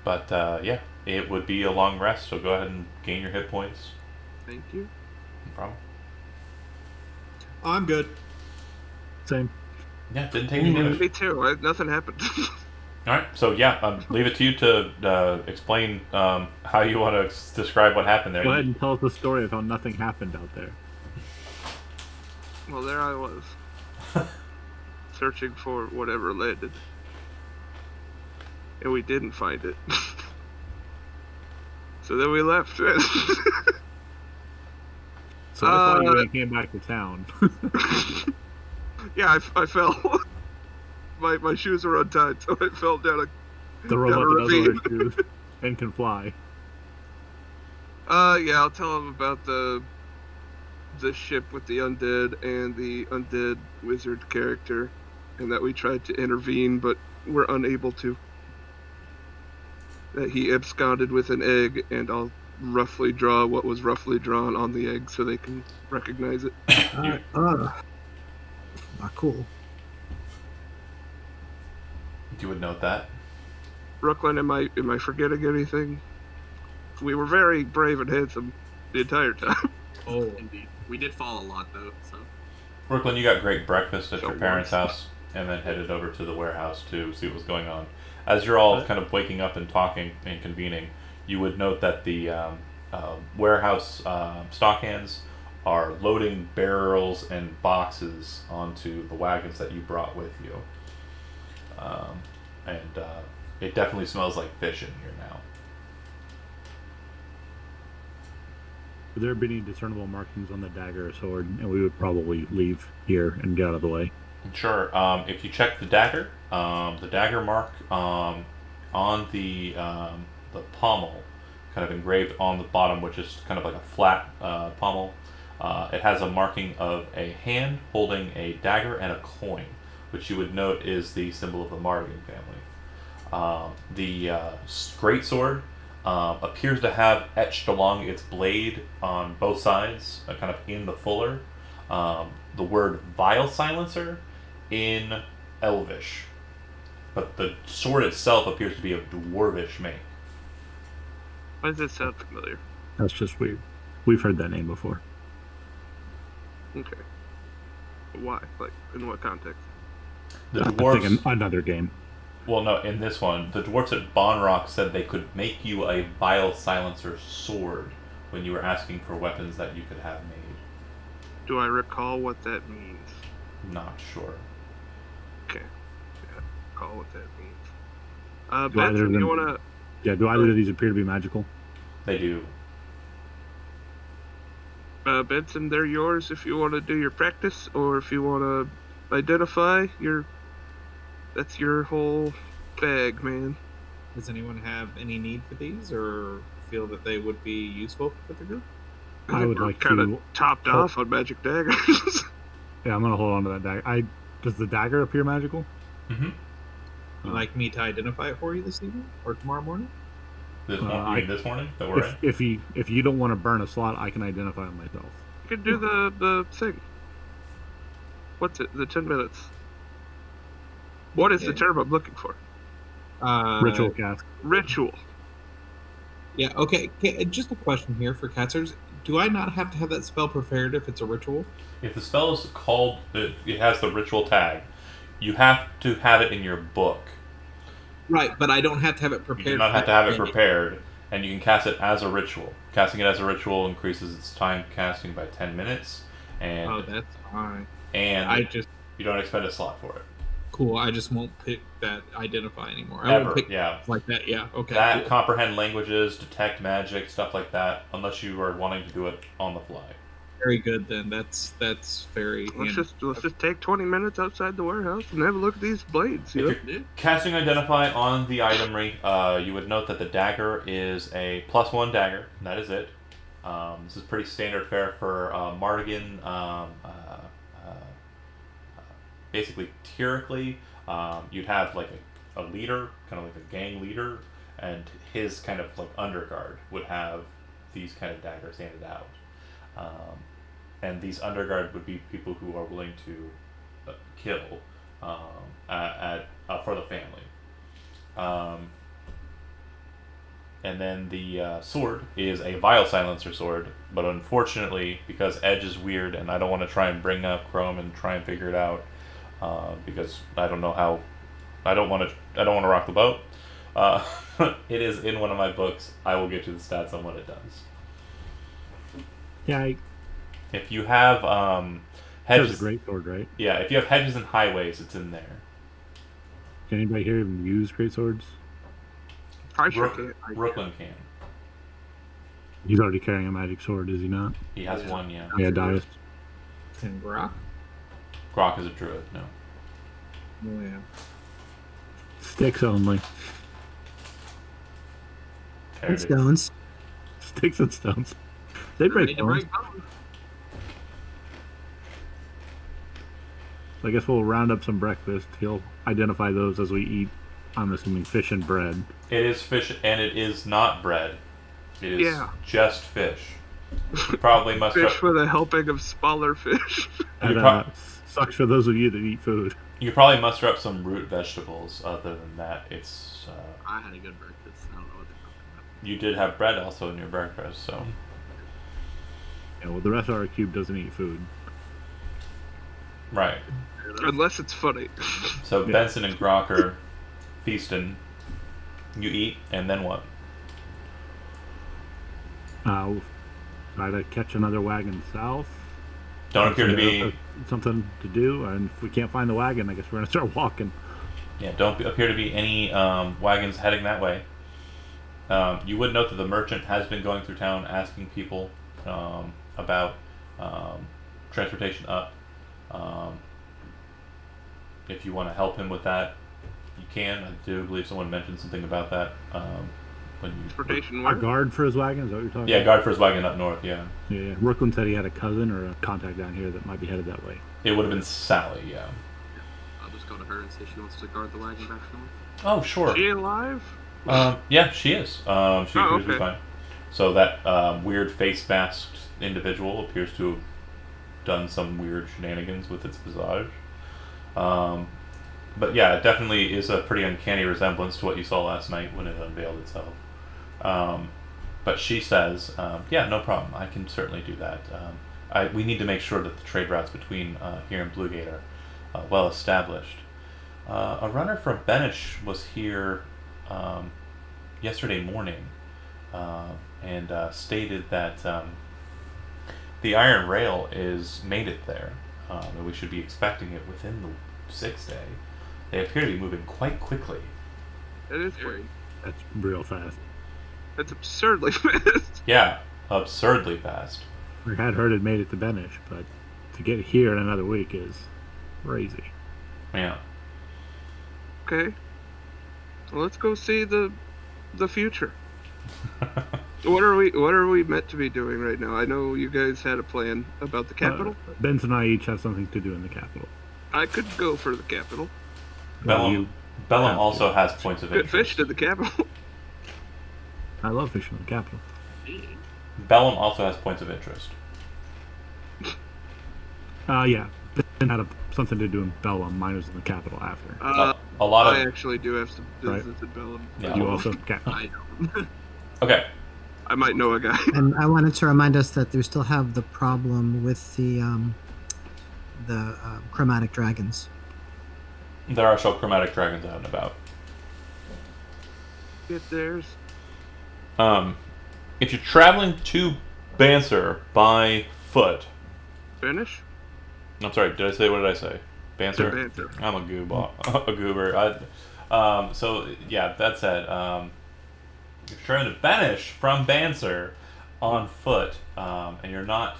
But yeah, it would be a long rest, so go ahead and gain your hit points. Thank you. No problem. I'm good. Same. Yeah, didn't take any damage. Me too. Nothing happened. All right, so yeah, leave it to you to explain how you want to describe what happened there. Go ahead and tell us the story of how nothing happened out there. Well, there I was, searching for whatever landed, and we didn't find it. So then we left. So I thought you came back to town. Yeah, I fell. My shoes were untied, so I fell down the down robot a that doesn't ravine. wear shoes and can fly. Yeah, I'll tell him about the ship with the undead and the undead wizard character, and that we tried to intervene but were unable to. That he absconded with an egg, and I'll roughly draw what was roughly drawn on the egg so they can recognize it. Not cool. You would note that. Brooklyn, am I forgetting anything? We were very brave and handsome the entire time. Oh, indeed. We did fall a lot, though, so. Brooklyn, you got great breakfast at So your parents' house, and then headed over to the warehouse to see what was going on. As you're all kind of waking up and talking and convening, you would note that the warehouse stock hands are loading barrels and boxes onto the wagons that you brought with you. And it definitely smells like fish in here now. Would there be any discernible markings on the dagger or sword? And we would probably leave here and get out of the way. Sure. If you check the dagger mark on the pommel, kind of engraved on the bottom, which is kind of like a flat pommel, it has a marking of a hand holding a dagger and a coin, which you would note is the symbol of the Mardigan family. The greatsword appears to have etched along its blade on both sides, kind of in the fuller, the word Vile Silencer in Elvish. But the sword itself appears to be of dwarvish make. Why does that sound familiar? That's just weird. We've heard that name before. Okay. Why? Like, in what context? The I dwarves... think another game. Well, no, in this one, the dwarves at Bonrock said they could make you a Vile Silencer sword when you were asking for weapons that you could have made. Do I recall what that means? Not sure. Okay. Yeah, recall what that means. Do either of Benson, them- you wanna... Yeah, do either of these appear to be magical? They do. Benson, they're yours if you want to do your practice, or if you want to identify your... That's your whole bag, man. Does anyone have any need for these, or feel that they would be useful for the group? I would We're like kind to... of topped Oh. off on magic daggers. Yeah, I'm going to hold on to that dagger. Does the dagger appear magical? Mm-hmm. Would you like me to identify it for you this evening or tomorrow morning? This morning that we're in? If you don't want to burn a slot, I can identify it myself. You could do the thing. What's it? The 10 minutes. What is the term I'm looking for? Ritual cast. Ritual. Yeah. Okay. Just a question here for Katzers. Do I not have to have that spell prepared if it's a ritual? If the spell is called, it has the ritual tag, you have to have it in your book. Right, but I don't have to have it prepared. You do not have to have it prepared, and you can cast it as a ritual. Casting it as a ritual increases its time casting by 10 minutes, and Oh, that's fine. and you don't expend a slot for it. Cool. I just won't pick that identify anymore. I Ever, won't pick yeah. like that. Yeah. Okay. That, cool. comprehend languages, detect magic, stuff like that, unless you are wanting to do it on the fly. Very good then. That's very. Let's handy. just take 20 minutes outside the warehouse and have a look at these blades. You know? If you're casting Identify on the itemry, you would note that the dagger is a +1 dagger, and that is it. This is pretty standard fare for Mardigan. Basically, tierically, you'd have like a leader, kind of like a gang leader, and his kind of like underguard would have these kind of daggers handed out. And these underguard would be people who are willing to kill for the family. And then the sword is a Vile Silencer sword, but unfortunately, because Edge is weird and I don't want to try and bring up Chrome and try and figure it out, because I don't know how. I don't want to rock the boat. Uh, it is in one of my books. I will get you the stats on what it does. Yeah, If you have that's hedges, a great sword, right? yeah, if you have hedges and highways, it's in there. Can anybody here even use great swords? I sure can't. Brooklyn can. He's already carrying a magic sword, is he not? He has one, yeah. Yeah, Dias. And Brock? Grok is a druid, no. Oh, yeah. Sticks only. There And it is. stones. Sticks and stones. They break Ready to bones. break bones. So I guess we'll round up some breakfast. He'll identify those as we eat, I'm assuming, fish and bread. It is fish, and it is not bread. It is Yeah. just fish. You probably must. Fish with a helping of smaller fish. And prob- sucks for those of you that eat food. You probably muster up some root vegetables. Other than that, it's. I had a good breakfast. I don't know what they're talking about. You did have bread also in your breakfast, so. Yeah, well, the rest of our cube doesn't eat food. Right. Unless it's funny. So Yeah. Benson and Grok are feasting. You eat, and then what? We'll try to catch another wagon south. Don't appear to Figure out be. something to do, and if we can't find the wagon, I guess we're gonna start walking. Yeah, appear to be any wagons heading that way. You would note that the merchant has been going through town asking people about transportation up. If you want to help him with that, you can. I do believe someone mentioned something about that when you. Transportation Our work. guard for his wagon, is that what you're talking Yeah, about? guard for his wagon up north. Yeah, Yeah. Rooklyn said he had a cousin or a contact down here that might be headed that way. it would have been Sally. Yeah. I'll just go to her and say she wants to guard the wagon back north. Oh sure. She alive? Yeah, she is. She appears to be okay. fine. So that weird face masked individual appears to have done some weird shenanigans with its visage. But yeah, it definitely is a pretty uncanny resemblance to what you saw last night when it unveiled itself. But she says, yeah, no problem. I can certainly do that. We need to make sure that the trade routes between here and Bluegate are well established. A runner from Benish was here yesterday morning and stated that the iron rail is made it there, and we should be expecting it within the 6th day. They appear to be moving quite quickly. It is quick. That's real fast. That's absurdly fast. Yeah, absurdly fast. We had heard it made it to Benish, but to get here in another week is crazy. Yeah. Okay. Well, let's go see the future. What are we meant to be doing right now? I know you guys had a plan about the capital. Benson and I each have something to do in the capital. I could go for the capital. Bellum also has points of Good interest. fish to the capital. I love fishing in the capital. Bellum also has points of interest. Yeah. Ben had something to do in Bellum. Mine was in the capital after. A lot I of actually do have some business Right. in Bellum. Yeah. You also... Okay. I don't. okay. I might know a guy. And I wanted to remind us that we still have the problem with the chromatic dragons. There are still chromatic dragons out and about. Get theirs. If you're traveling to Banser by foot, Finish? I'm sorry, did I say, what did I say? Banser? Banter. I'm a goober. So, yeah, that said, if you're trying to banish from Banser on foot, and you're not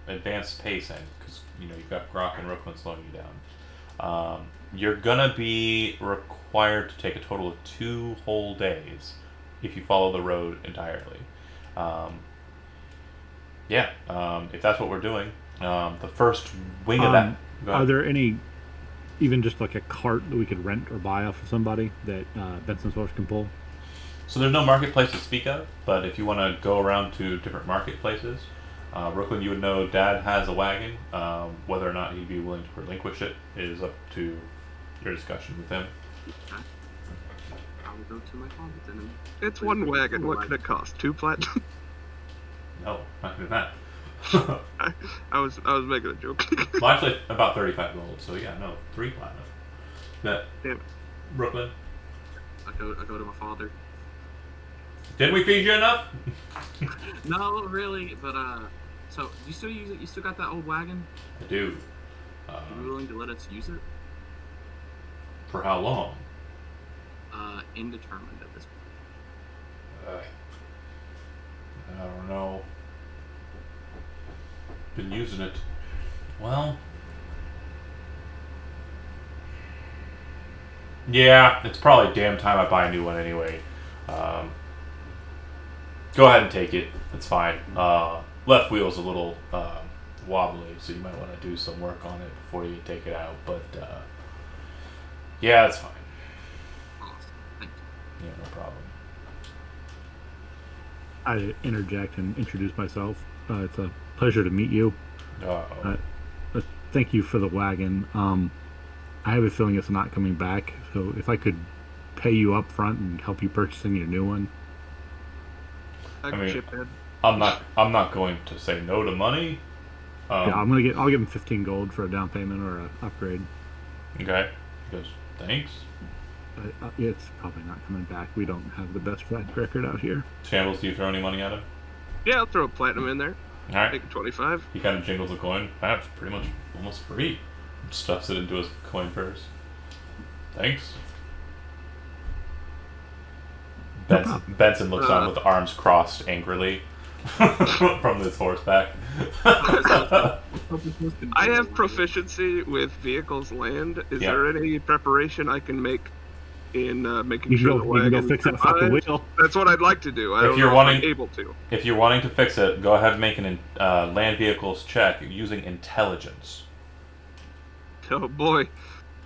advanced pacing, because, you've got Grok and Rookman slowing you down, you're gonna be required to take a total of 2 whole days if you follow the road entirely. If that's what we're doing, the first wing of that. Go ahead. Are there any, even just like a cart that we could rent or buy off of somebody that Benson's horse can pull? So there's no marketplace to speak of, but if you want to go around to different marketplaces, Brooklyn, you would know Dad has a wagon. Whether or not he'd be willing to relinquish it is up to your discussion with him. I will go to my closet then. It's one wagon. What could it cost? 2 platinum? No, not doing that. I was making a joke. Well, actually, about 35 gold. So yeah, no, 3 platinum. That Damn. Brooklyn. I go to my father. Didn't we feed you enough? No, really, but so you still use it? You still got that old wagon? I do. Are you willing to let us use it? For how long? Indeterminate at this point. I don't know. Been using it. Well. Yeah, it's probably damn time I buy a new one anyway. Go ahead and take it. It's fine. Left wheel's a little wobbly, so you might want to do some work on it before you take it out. But yeah, it's fine. Awesome. Thank you. Yeah, no problem. I interject and introduce myself. It's a pleasure to meet you. Thank you for the wagon. I have a feeling it's not coming back, so if I could pay you up front and help you purchasing your new one. I can chip in. I'm not going to say no to money. Yeah, I'll give him 15 gold for a down payment or an upgrade. Okay. He goes, thanks. But it's probably not coming back. We don't have the best track record out here. Shambles, do you throw any money at him? Yeah, I'll throw a platinum in there. All right. Make it 25. He kind of jingles a coin. That's pretty much almost free. Stuffs it into his coin purse. Thanks. Benson looks on with arms crossed angrily from this horseback. I have proficiency with vehicles land. Is there any preparation I can make in making sure the wagon? You can go fix that fucking wheel. That's what I'd like to do. I don't know if I'm able to. If you're wanting to fix it, go ahead and make an land vehicles check using intelligence. Oh boy.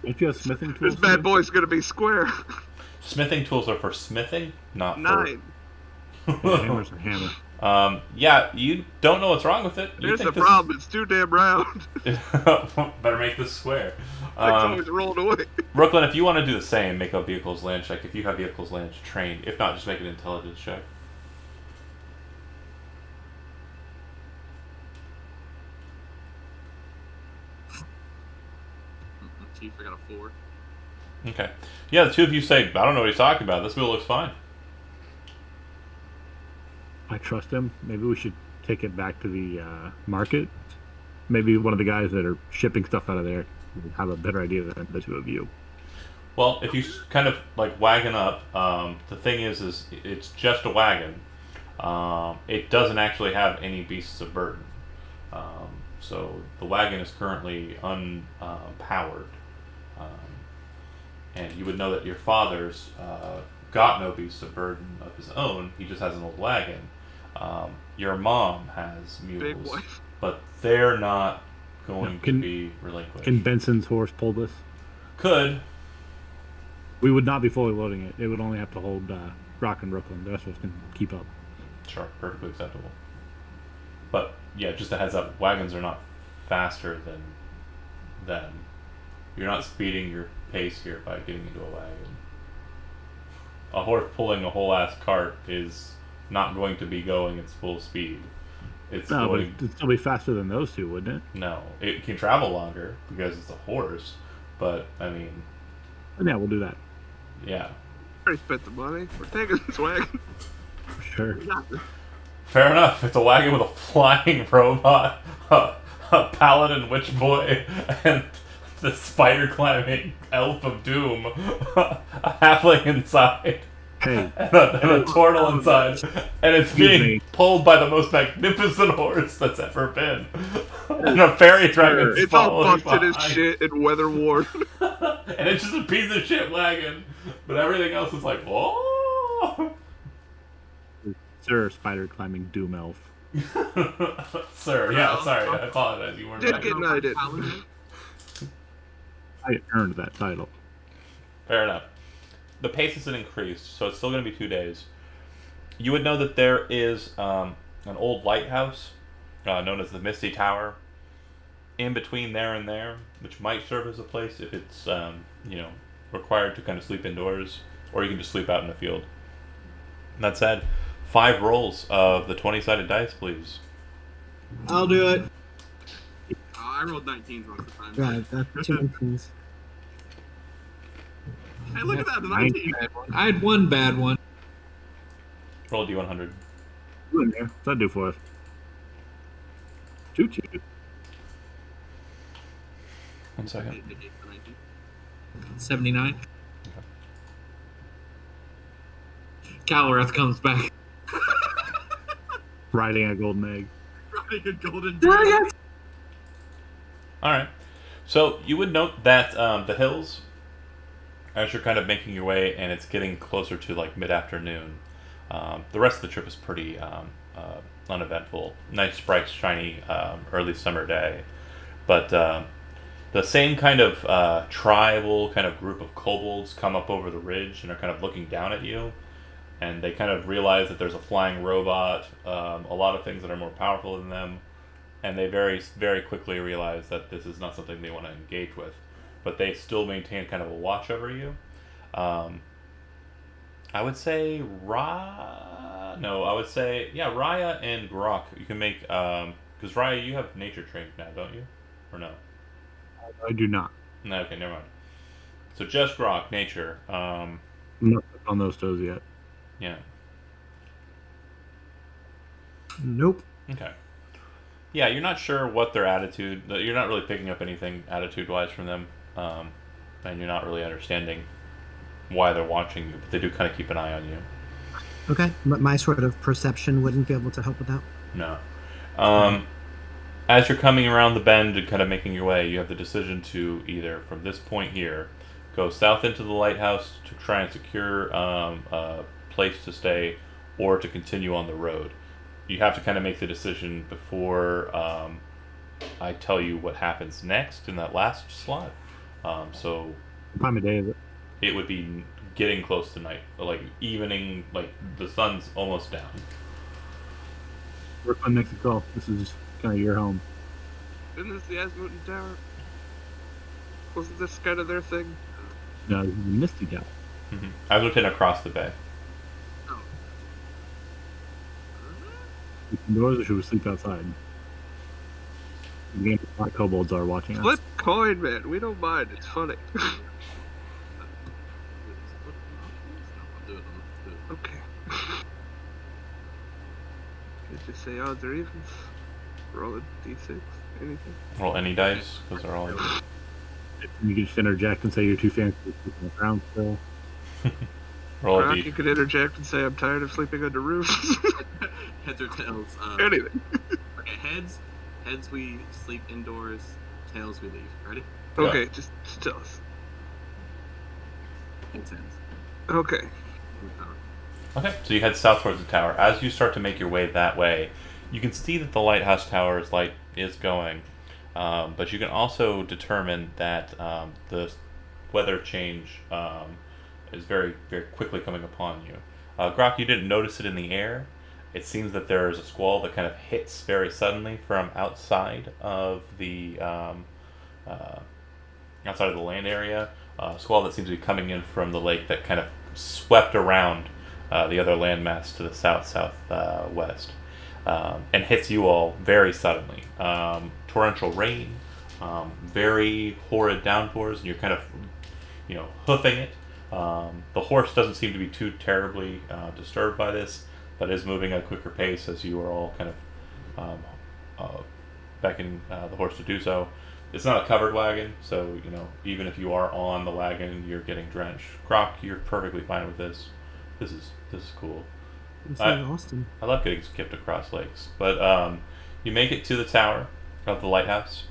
Don't you have smithing tools? This bad boy's gonna be square. Smithing tools are for smithing, not 9. For... Hammer's a hammer. Yeah, you don't know what's wrong with it. Here's the problem. It's too damn round. Better make this square. It's always rolled away. Brooklyn, if you want to do the same, make a vehicles land check. If you have vehicles land trained. If not, just make an intelligence check. Chief, I got a 4. Okay. Yeah, the two of you say, I don't know what he's talking about. This wheel looks fine. I trust him. Maybe we should take it back to the market. Maybe one of the guys that are shipping stuff out of there would have a better idea than the two of you. Well, if you kind of like wagon up, the thing is it's just a wagon. It doesn't actually have any beasts of burden. So the wagon is currently unpowered. And you would know that your father's got no beasts of burden of his own. He just has an old wagon. Your mom has mules, but they're not going to be relinquished. Can Benson's horse pull this? Could. We would not be fully loading it. It would only have to hold Rock and Brooklyn. The rest of us can keep up. Sure, perfectly acceptable. But yeah, just a heads up, wagons are not faster than them. You're not speeding your pace here by getting into a wagon. A horse pulling a whole ass cart is not going to be going its full speed. It's no, going... but it'd still be faster than those two, wouldn't it? No, it can travel longer because it's a horse. But I mean, yeah, we'll do that. Yeah. Already spent the money. We're taking this wagon. Sure. Fair enough. It's a wagon with a flying robot, a paladin witch boy, and the spider climbing elf of doom, a halfling inside, and a turtle inside, and it's being pulled by the most magnificent horse that's ever been, and a fairy dragon. It's all busted as shit and weather worn, and it's just a piece of shit wagon, but everything else is like, oh. Sir, spider climbing doom elf. Sir, yeah, sorry, I apologize. You weren't. Did get knighted. I earned that title. Fair enough. The pace isn't increased, so it's still going to be 2 days. You would know that there is an old lighthouse known as the Misty Tower in between there and there, which might serve as a place if it's required to kind of sleep indoors, or you can just sleep out in the field. That said, 5 rolls of the 20-sided dice, please. I'll do it. I rolled 19s most of the time. Yeah, that's 2 19s. Hey, look at that, the 19. I had one bad one. Roll a d100. Two in there. What's that do for us? 2 2. 1 second. Negate the 19. 79. Caloreth comes back. Riding a golden egg. Riding a golden dragon. All right. So you would note that the hills, as you're kind of making your way, and it's getting closer to like mid-afternoon. The rest of the trip is pretty uneventful. Nice, bright, shiny early summer day, but the same kind of tribal kind of group of kobolds come up over the ridge and are kind of looking down at you, and they kind of realize that there's a flying robot, a lot of things that are more powerful than them, and they very, very quickly realize that this is not something they want to engage with, but they still maintain kind of a watch over you. I would say Raya and Grok. You can make because Raya, you have nature trained now, don't you? Or no? I do not. No, okay, never mind. So just Grok, nature. I'm not on those toes yet. Yeah. Nope. Okay. Yeah, you're not sure what their attitude. You're not really picking up anything attitude-wise from them, and you're not really understanding why they're watching you. But they do kind of keep an eye on you. Okay, but my sort of perception wouldn't be able to help with that. No. As you're coming around the bend and kind of making your way, you have the decision to either, from this point here, go south into the lighthouse to try and secure a place to stay, or to continue on the road. You have to kind of make the decision before I tell you what happens next in that last slot. So What time of day is it? it would be getting close to night, like evening, like the sun's almost down. Which one makes the call? This is kind of your home. Isn't this the Asmodean Tower? Wasn't this kind of their thing? No, this is the Misty Tower. I looked in across the bay. Oh. Sleep indoors or should we sleep outside? The game a lot of kobolds are watching us. Flip coin, man. We don't mind. It's funny. I'll do it. Okay. Did you say odds or evens? Roll a d6. Anything? Roll any dice, because they're all. You can just interject and say you're too fancy to sleep on the ground still. Roll a Rock, d. you could interject and say I'm tired of sleeping under roofs. Heads or tails? Anything. Okay, heads. Heads we sleep indoors. Tails we leave. Ready? Okay, just tell us. Heads. Okay. Okay, so you head south towards the tower. As you start to make your way that way, you can see that the lighthouse tower's light is going, but you can also determine that the weather change is very, very quickly coming upon you. Grok, you didn't notice it in the air. It seems that there is a squall that kind of hits very suddenly from outside of the land area. A squall that seems to be coming in from the lake that kind of swept around the other landmass to the southwest, and hits you all very suddenly. Torrential rain, very horrid downpours, and you're kind of, hoofing it. The horse doesn't seem to be too terribly disturbed by this, but is moving at a quicker pace as you are all kind of beckoning the horse to do so. It's not a covered wagon, so even if you are on the wagon, you're getting drenched. Grok, you're perfectly fine with this. This is cool. It's Austin. I love getting skipped across lakes, but you make it to the tower of the lighthouse,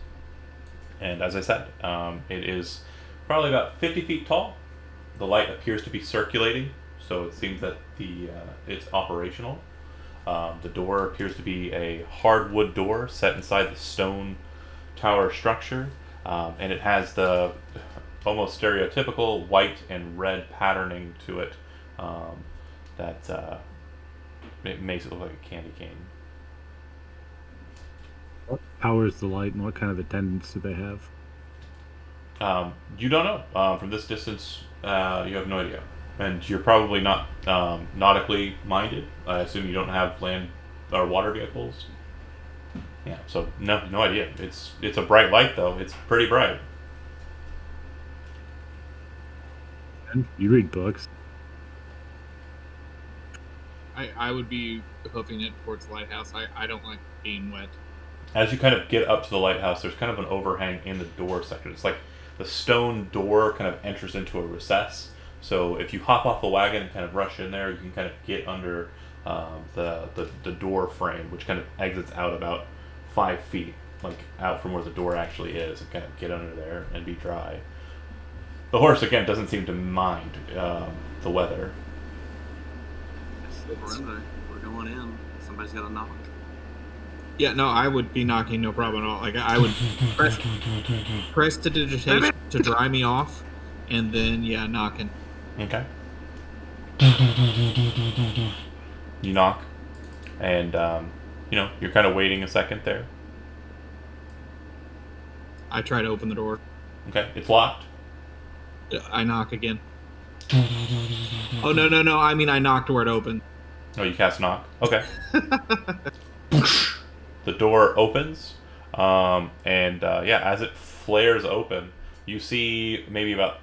and as I said, it is probably about 50 feet tall. The light appears to be circulating, so it seems that it's operational. The door appears to be a hardwood door set inside the stone tower structure, and it has the almost stereotypical white and red patterning to it that it makes it look like a candy cane. What powers the light and what kind of attendants do they have? You don't know. From this distance, you have no idea. And you're probably not nautically minded. I assume you don't have land or water vehicles. Yeah, so no idea. It's a bright light though. It's pretty bright. And you read books. I would be hoofing it towards the lighthouse. I don't like being wet. As you kind of get up to the lighthouse, there's kind of an overhang in the door section. It's like the stone door kind of enters into a recess. So if you hop off the wagon and kind of rush in there, you can kind of get under the door frame, which kind of exits out about 5 feet, like out from where the door actually is, and kind of get under there and be dry. The horse, again, doesn't seem to mind the weather. We're going in. Somebody's got to knock. Yeah, no, I would be knocking, no problem at all. Like I would press to digitation to dry me off, and then knocking. Okay. You knock, and you're kind of waiting a second there. I try to open the door. Okay, it's locked. I knock again. Oh no! I mean, I knocked where it opened. Oh, you cast knock. Okay. The door opens, and as it flares open, you see maybe about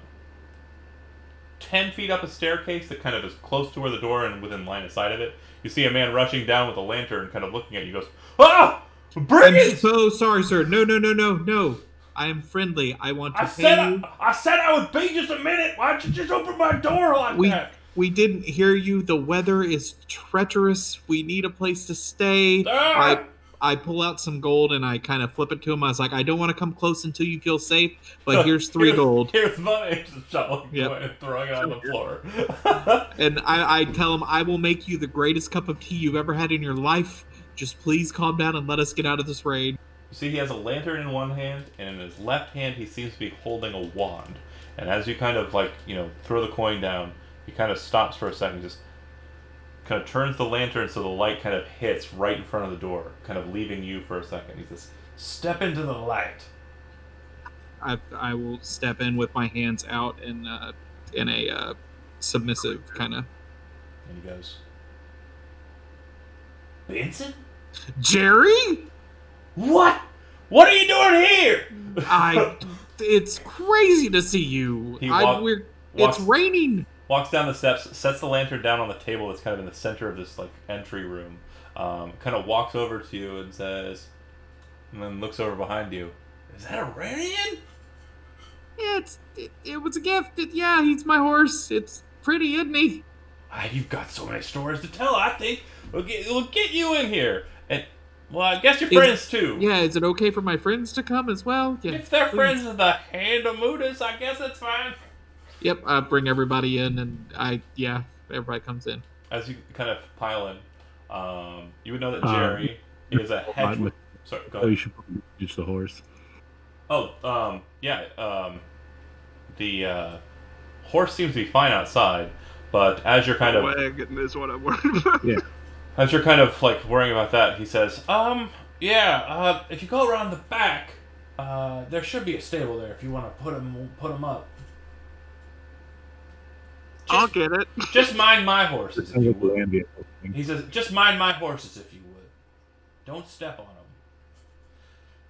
10 feet up a staircase that kind of is close to where the door and within line of sight of it. You see a man rushing down with a lantern, kind of looking at you. Goes, "Ah, bring it!" I'm so sorry, sir. No. I am friendly. I want to pay you. I said I would be just a minute. Why don't you just open my door like that? We didn't hear you. The weather is treacherous. We need a place to stay. I pull out some gold and I kind of flip it to him. I was like, I don't want to come close until you feel safe, but here's 3 gold. Here's money. Just shoveling and throwing it on the floor. And I tell him, I will make you the greatest cup of tea you've ever had in your life. Just please calm down and let us get out of this raid. You see, he has a lantern in one hand, and in his left hand, he seems to be holding a wand. And as you kind of throw the coin down, he kind of stops for a second, just kind of turns the lantern so the light kind of hits right in front of the door, kind of leaving you for a second. He says, "Step into the light." I will step in with my hands out in a submissive kind of. And he goes, "Benson? Jerry? What? What are you doing here?" It's crazy to see you. It's raining. Walks down the steps, sets the lantern down on the table that's kind of in the center of this entry room. Kind of walks over to you and says, and then looks over behind you. "Is that a Ranian?" Yeah, it was a gift. He's my horse. It's pretty, isn't he? You've got so many stories to tell. I think we'll get you in here. And I guess your friends too. Yeah, is it okay for my friends to come as well? Yeah, if they're friends of the Hand of Mudas, I guess that's fine. Yep, I bring everybody in, and everybody comes in. As you kind of pile in, you would know that Jerry is a hedge. Sorry, go ahead. You should teach the horse. Oh, the horse seems to be fine outside, but as you're kind of wagon is what I'm worried about. Yeah. As you're kind of worrying about that, he says, if you go around the back, there should be a stable there if you want to put them up. I'll get it. Just mind my horses if you would. He says, "Just mind my horses if you would. Don't step on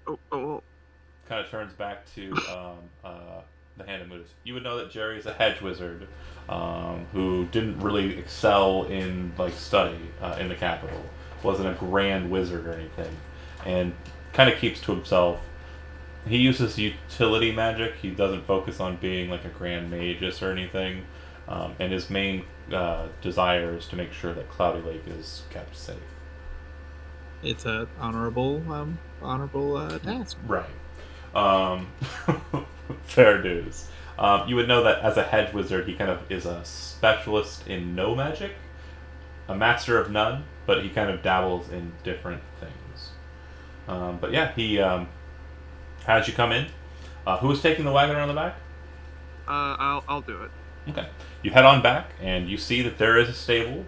them." Oh. Kind of turns back to the Hand of Mudas. You would know that Jerry is a hedge wizard who didn't really excel in study in the capital. Wasn't a grand wizard or anything, and kind of keeps to himself. He uses utility magic. He doesn't focus on being like a grand magus or anything. And his main desire is to make sure that Cloudy Lake is kept safe. It's an honorable task. Right. Fair dues. You would know that as a hedge wizard, he kind of is a specialist in no magic, a master of none, but he kind of dabbles in different things. He has you come in. Who is taking the wagon around the back? I'll do it. Okay. You head on back, and you see that there is a stable.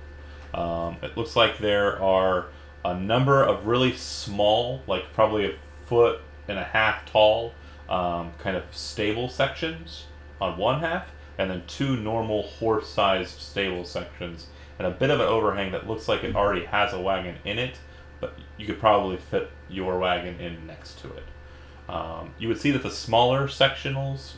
It looks like there are a number of really small, probably 1.5 feet tall, kind of stable sections on one half, and then 2 normal horse-sized stable sections, and a bit of an overhang that looks like it already has a wagon in it, but you could probably fit your wagon in next to it. You would see that the smaller sectionals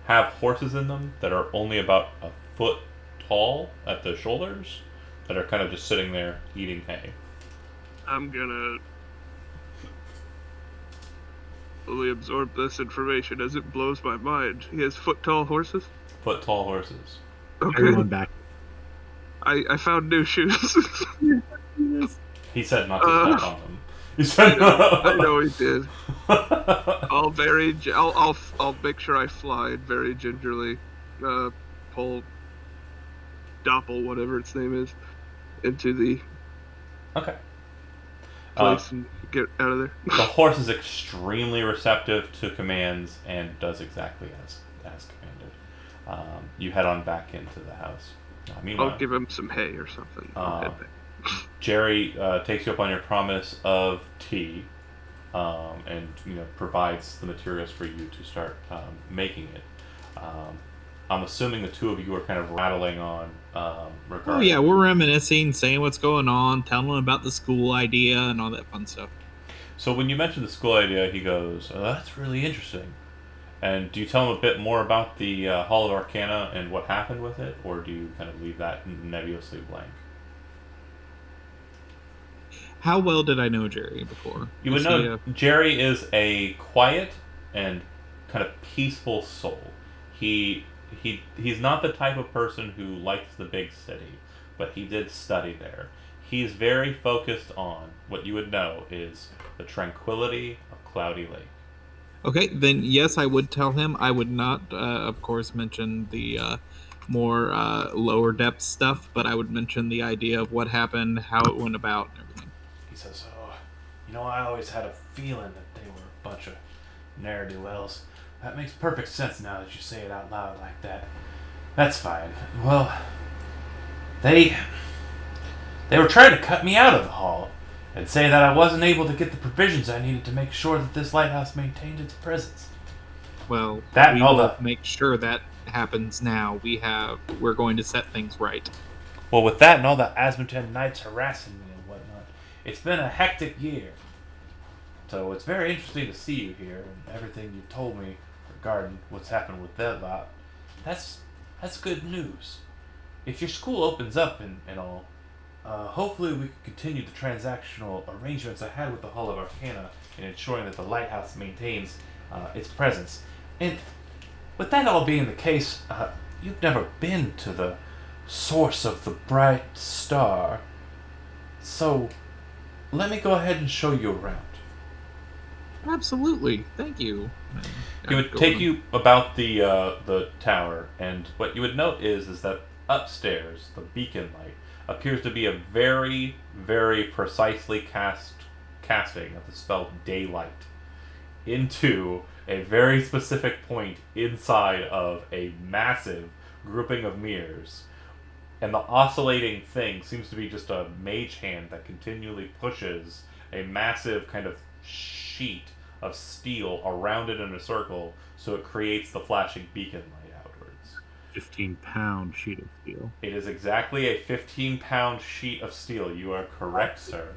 have horses in them that are only about a foot tall at the shoulders, that are kind of just sitting there eating hay. I'm gonna fully absorb this information as it blows my mind. He has foot-tall horses? Foot tall horses. Okay. Everyone back. I found new shoes. He said not to step on them. He said, I know he did. I'll make sure I slide very gingerly, pull Doppel, whatever its name is, into the Okay. place and get out of there. The horse is extremely receptive to commands and does exactly as commanded. You head on back into the house. Meanwhile, I'll give him some hay or something. I'll head back. Jerry takes you up on your promise of tea, and provides the materials for you to start making it. I'm assuming the two of you are kind of rattling on. Regarding... Oh yeah, we're reminiscing, saying what's going on, telling him about the school idea and all that fun stuff. So when you mention the school idea, he goes, "Oh, that's really interesting." And do you tell him a bit more about the Hall of Arcana and what happened with it, or do you kind of leave that nebulously blank? How well did I know Jerry before? You would know Jerry is a quiet and kind of peaceful soul. He's not the type of person who likes the big city, but he did study there. He's very focused on what you would know is the tranquility of Cloudy Lake. Okay, then yes, I would tell him. I would not, of course, mention the more lower depth stuff, but I would mention the idea of what happened, how it went about, and everything. He says, I always had a feeling that they were a bunch of ne'er-do-wells. That makes perfect sense now that you say it out loud like that. That's fine. Well, they were trying to cut me out of the hall and say that I wasn't able to get the provisions I needed to make sure that this lighthouse maintained its presence. Well, That we and all will the- make sure that happens now. We're going to set things right. Well, with that and all the Asmuten Knights harassing me and whatnot, it's been a hectic year. So it's very interesting to see you here and everything you told me regarding what's happened with that lot. That's good news. If your school opens up and all, hopefully we can continue the transactional arrangements I had with the Hall of Arcana in ensuring that the lighthouse maintains its presence. And with that all being the case, you've never been to the source of the bright star. So let me go ahead and show you around. Absolutely. Thank you. He would take you about the tower, and what you would note is that upstairs, the beacon light appears to be a very, very precisely casting of the spell daylight into a very specific point inside of a massive grouping of mirrors. And the oscillating thing seems to be just a mage hand that continually pushes a massive kind of sheet of steel around it in a circle, so it creates the flashing beacon light outwards. 15-pound sheet of steel. It is exactly a 15-pound sheet of steel. You are correct, sir.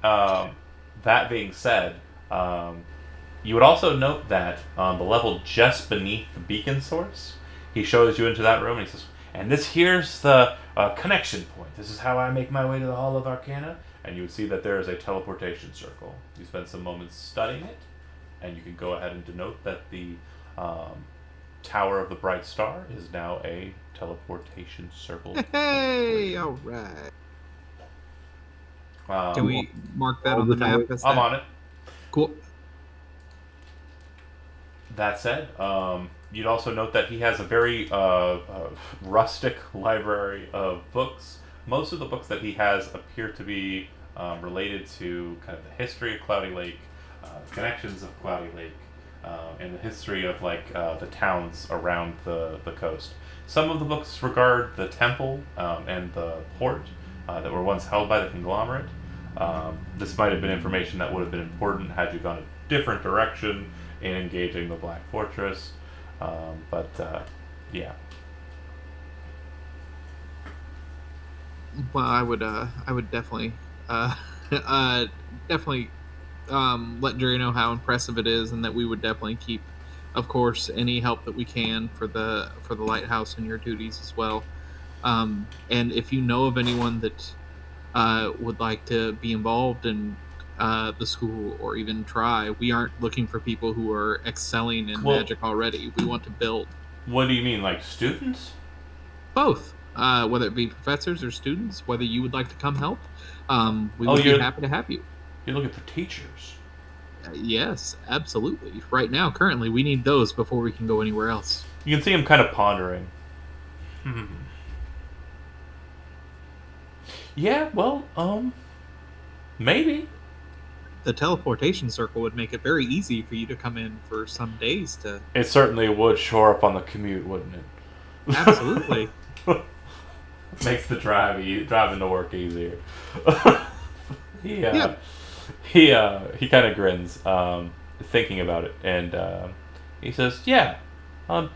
That being said, you would also note that on the level just beneath the beacon source, he shows you into that room and he says, "And this here's the connection point. This is how I make my way to the Hall of Arcana." And you would see that there is a teleportation circle. You spend some moments studying it, and you can go ahead and denote that the Tower of the Bright Star is now a teleportation circle. Hey, all right. Can we mark that all on the the map? time- I'm on it. Cool. That said, you'd also note that he has a very rustic library of books. Most of the books that he has appear to be related to kind of the history of Cloudy Lake, connections of Cloudy Lake, and the history of the towns around the coast. Some of the books regard the temple and the port that were once held by the conglomerate. This might have been information that would have been important had you gone a different direction in engaging the Black Fortress, yeah. Well, I would definitely definitely let Jerry know how impressive it is, and that we would definitely keep, of course, any help that we can for the lighthouse and your duties as well. And if you know of anyone that would like to be involved in the school or even try, we aren't looking for people who are excelling in Well, magic already. We want to build what do you mean, like students? both, whether it be professors or students. Whether you would like to come help, we Oh, would be happy to have you. you're looking for teachers. Yes, absolutely. Right now, currently, we need those before we can go anywhere else. You can see him kind of pondering. Yeah, well, maybe. The teleportation circle would make it very easy for you to come in for some days to. It certainly would shore up on the commute, wouldn't it? Absolutely. Makes the driving to work easier. he Yeah. he kind of grins, thinking about it, and he says, "Yeah,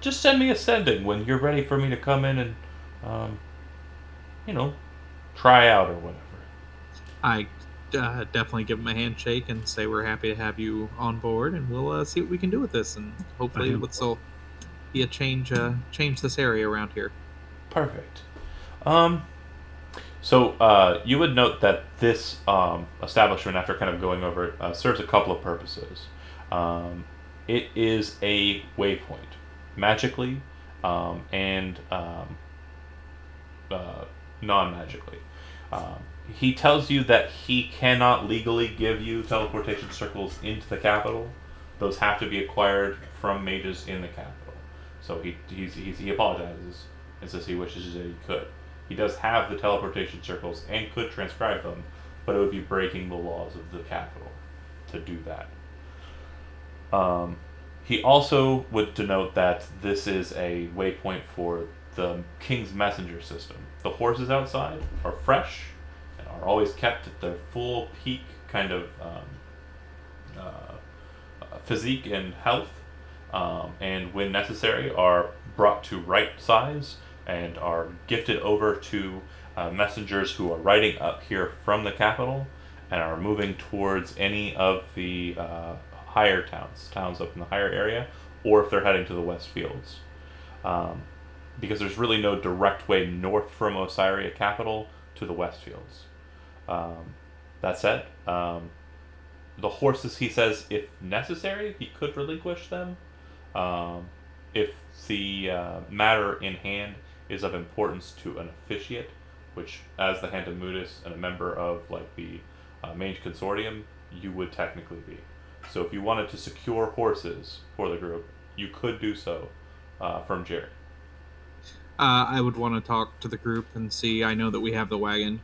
just send me a sending when you're ready for me to come in and, you know, try out or whatever." I definitely give him a handshake and say we're happy to have you on board, and we'll see what we can do with this, and hopefully this will be a change this area around here. Perfect. So you would note that this establishment, after kind of going over it, serves a couple of purposes. It is a waypoint, magically and non-magically. He tells you that he cannot legally give you teleportation circles into the capital. Those have to be acquired from mages in the capital. So he apologizes and says he wishes that he could. He does have the teleportation circles and could transcribe them, but it would be breaking the laws of the capital to do that. He also would denote that this is a waypoint for the King's Messenger system. The horses outside are fresh and are always kept at their full peak kind of physique and health, and when necessary are brought to right size and are gifted over to messengers who are riding up here from the capital and are moving towards any of the higher towns up in the higher area, or if they're heading to the West Fields. Because there's really no direct way north from Osiria capital to the West Fields. That said, the horses, he says, if necessary, he could relinquish them. If the matter in hand is of importance to an officiate, which, as the Hand of Mutis and a member of like the Mage Consortium, you would technically be. So if you wanted to secure horses for the group, you could do so from Jerry. I would want to talk to the group and see. I know that we have the wagon,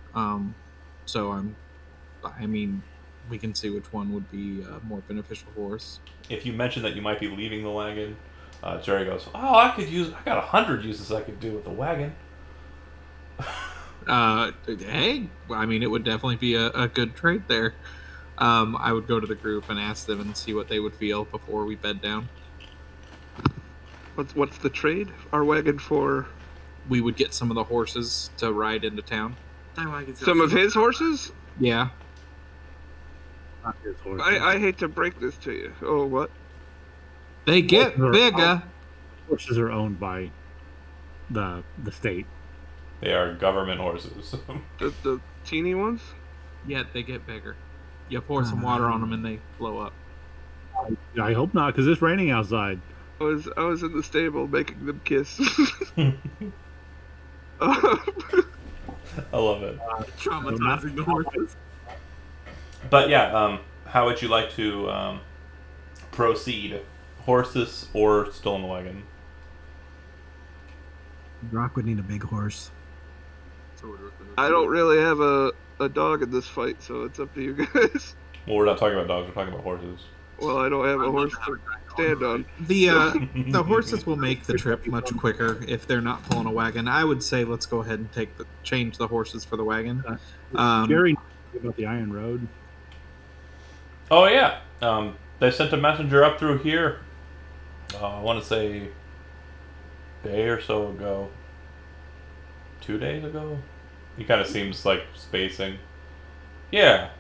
so we can see which one would be a more beneficial for us. If you mention that you might be leaving the wagon, Jerry goes, "Oh, I got 100 uses I could do with the wagon." Hey, it would definitely be a good trade there. I would go to the group and ask them and see what they would feel before we bed down. What's the trade? Our wagon for? We would get some of the horses to ride into town. Some of his horses? Yeah. Not his horse. I hate to break this to you. Oh, what? They get bigger. Horses are owned by the state. They are government horses. The teeny ones? Yeah, they get bigger. You pour some water on them and they blow up. I hope not, because it's raining outside. I was in the stable making them kiss. I love it. Traumatizing the horses. But yeah, how would you like to proceed? Horses or still in the wagon? Rock would need a big horse. I don't really have a dog in this fight, so it's up to you guys. Well, we're not talking about dogs. We're talking about horses. Well, I don't have a horse to stand on. The horses will make the trip much quicker if they're not pulling a wagon. I would say let's go ahead and change the horses for the wagon. Gary about the Iron Road. Oh yeah, they sent a messenger up through here. I want to say a day or so ago. 2 days ago. He kind of seems like spacing. Yeah,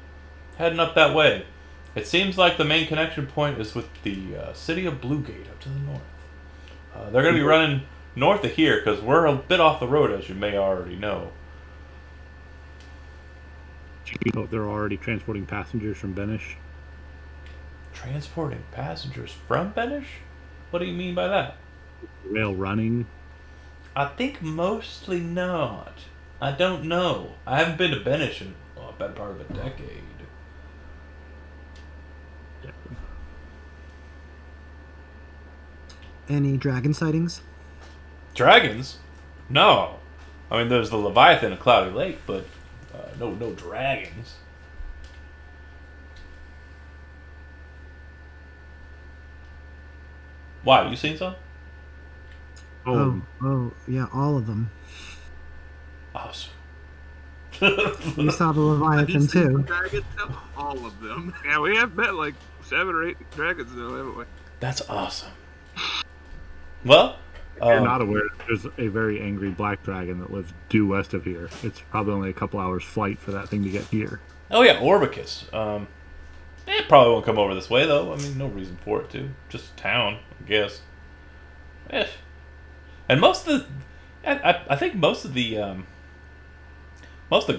heading up that way. It seems like the main connection point is with the city of Bluegate up to the north. They're going to be running north of here because we're a bit off the road, as you may already know. You know, they're already transporting passengers from Benish. Transporting passengers from Benish? What do you mean by that? Rail running. I think mostly not. I don't know. I haven't been to Benish in a better part of a decade. Any dragon sightings? Dragons? No. I mean, there's the Leviathan in Cloudy Lake, but no dragons. Why? You seen some? Oh, yeah, all of them. Awesome. You saw the Leviathan too. Dragons? All of them. Yeah, we have met like 7 or 8 dragons now, haven't we? That's awesome. Well, If you're not aware, there's a very angry black dragon that lives due west of here. It's probably only a couple hours flight for that thing to get here. oh yeah, Orbicus. It probably won't come over this way though. I mean, no reason for it to. Just a town, I guess. And most of the, I think most of the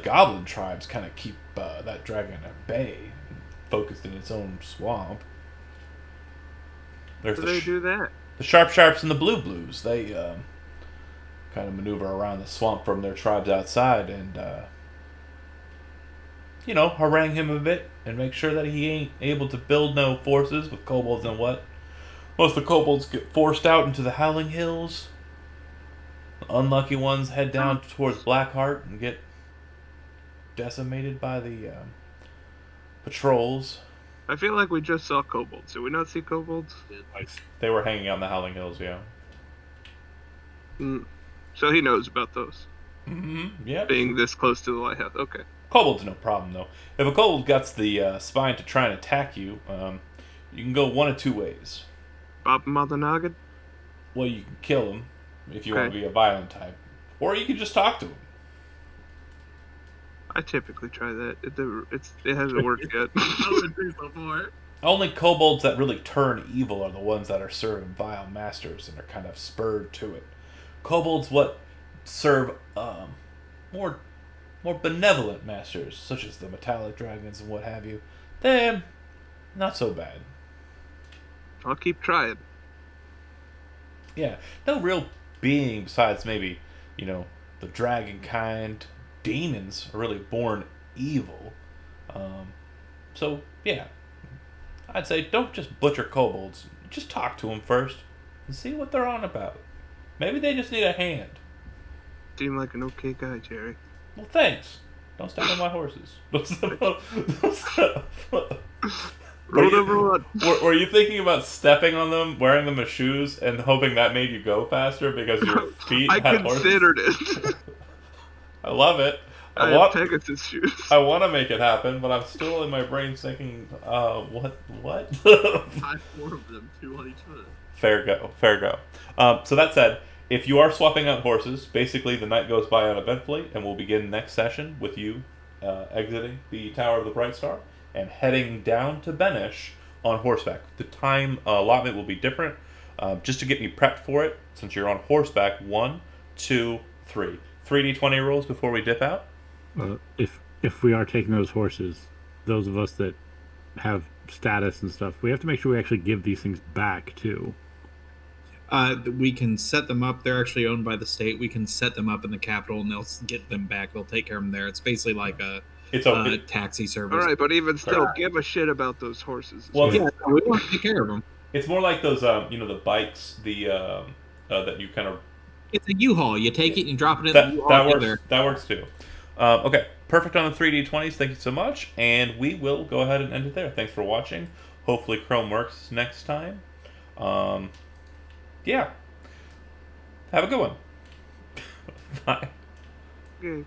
goblin tribes kind of keep that dragon at bay, focused in its own swamp. There's How do they do that? the sharps and the blues. They kind of maneuver around the swamp from their tribes outside and harangue him a bit and make sure that he ain't able to build no forces with kobolds and what. Most of the kobolds get forced out into the Howling Hills. The unlucky ones head down towards Blackheart and get decimated by the patrols. I feel like we just saw kobolds. Did we not see kobolds? They were hanging out in the Howling Hills, yeah. So he knows about those. Mm-hmm. Yeah. Being this close to the lighthouse. Okay. Kobold's no problem, though. If a kobold gets the spine to try and attack you, you can go one of two ways. Bop him on the noggin? Well, you can kill him if you want to be a violent type. Or you can just talk to him. I typically try that. It hasn't worked yet. I would do so far. Only kobolds that really turn evil are the ones that are serving vile masters and are kind of spurred to it. Kobolds what serve more benevolent masters, such as the metallic dragons and what have you, they're not so bad. I'll keep trying. Yeah, no real being besides maybe, the dragon kind. Demons are really born evil. So, yeah. I'd say don't just butcher kobolds. Just talk to them first and see what they're on about. Maybe they just need a hand. Seem like an okay guy, Jerry. Well, thanks. Don't step on my horses. Rule number 1. Were you thinking about stepping on them, wearing them as shoes, and hoping that made you go faster because your feet I had horses? considered it. I love it. I have Pegasus shoes. I want to make it happen, but I'm still in my brain thinking, what? 5, 4 of them, 2 on each foot. Fair go. So that said, if you are swapping out horses, basically the night goes by uneventfully, and we'll begin next session with you exiting the Tower of the Bright Star and heading down to Benish on horseback. The time allotment will be different. Just to get me prepped for it, since you're on horseback, 1, 2, 3. 3d20 rolls before we dip out. If we are taking those horses, those of us that have status and stuff, we have to make sure we actually give these things back too. We can set them up. They're actually owned by the state. We can set them up in the capital, and they'll get them back. They'll take care of them there. It's basically like a taxi service. All right, but even still, give a shit about those horses. Well, Yeah, we want to take care of them. it's more like those, the bikes, that you kind of. It's a U-Haul. You take it and you drop it in That, the U-Haul. that works. There. That works too. Okay, perfect on the 3d20s. Thank you so much, and we will go ahead and end it there. Thanks for watching. Hopefully, Chrome works next time. Yeah. Have a good one. Bye. Okay.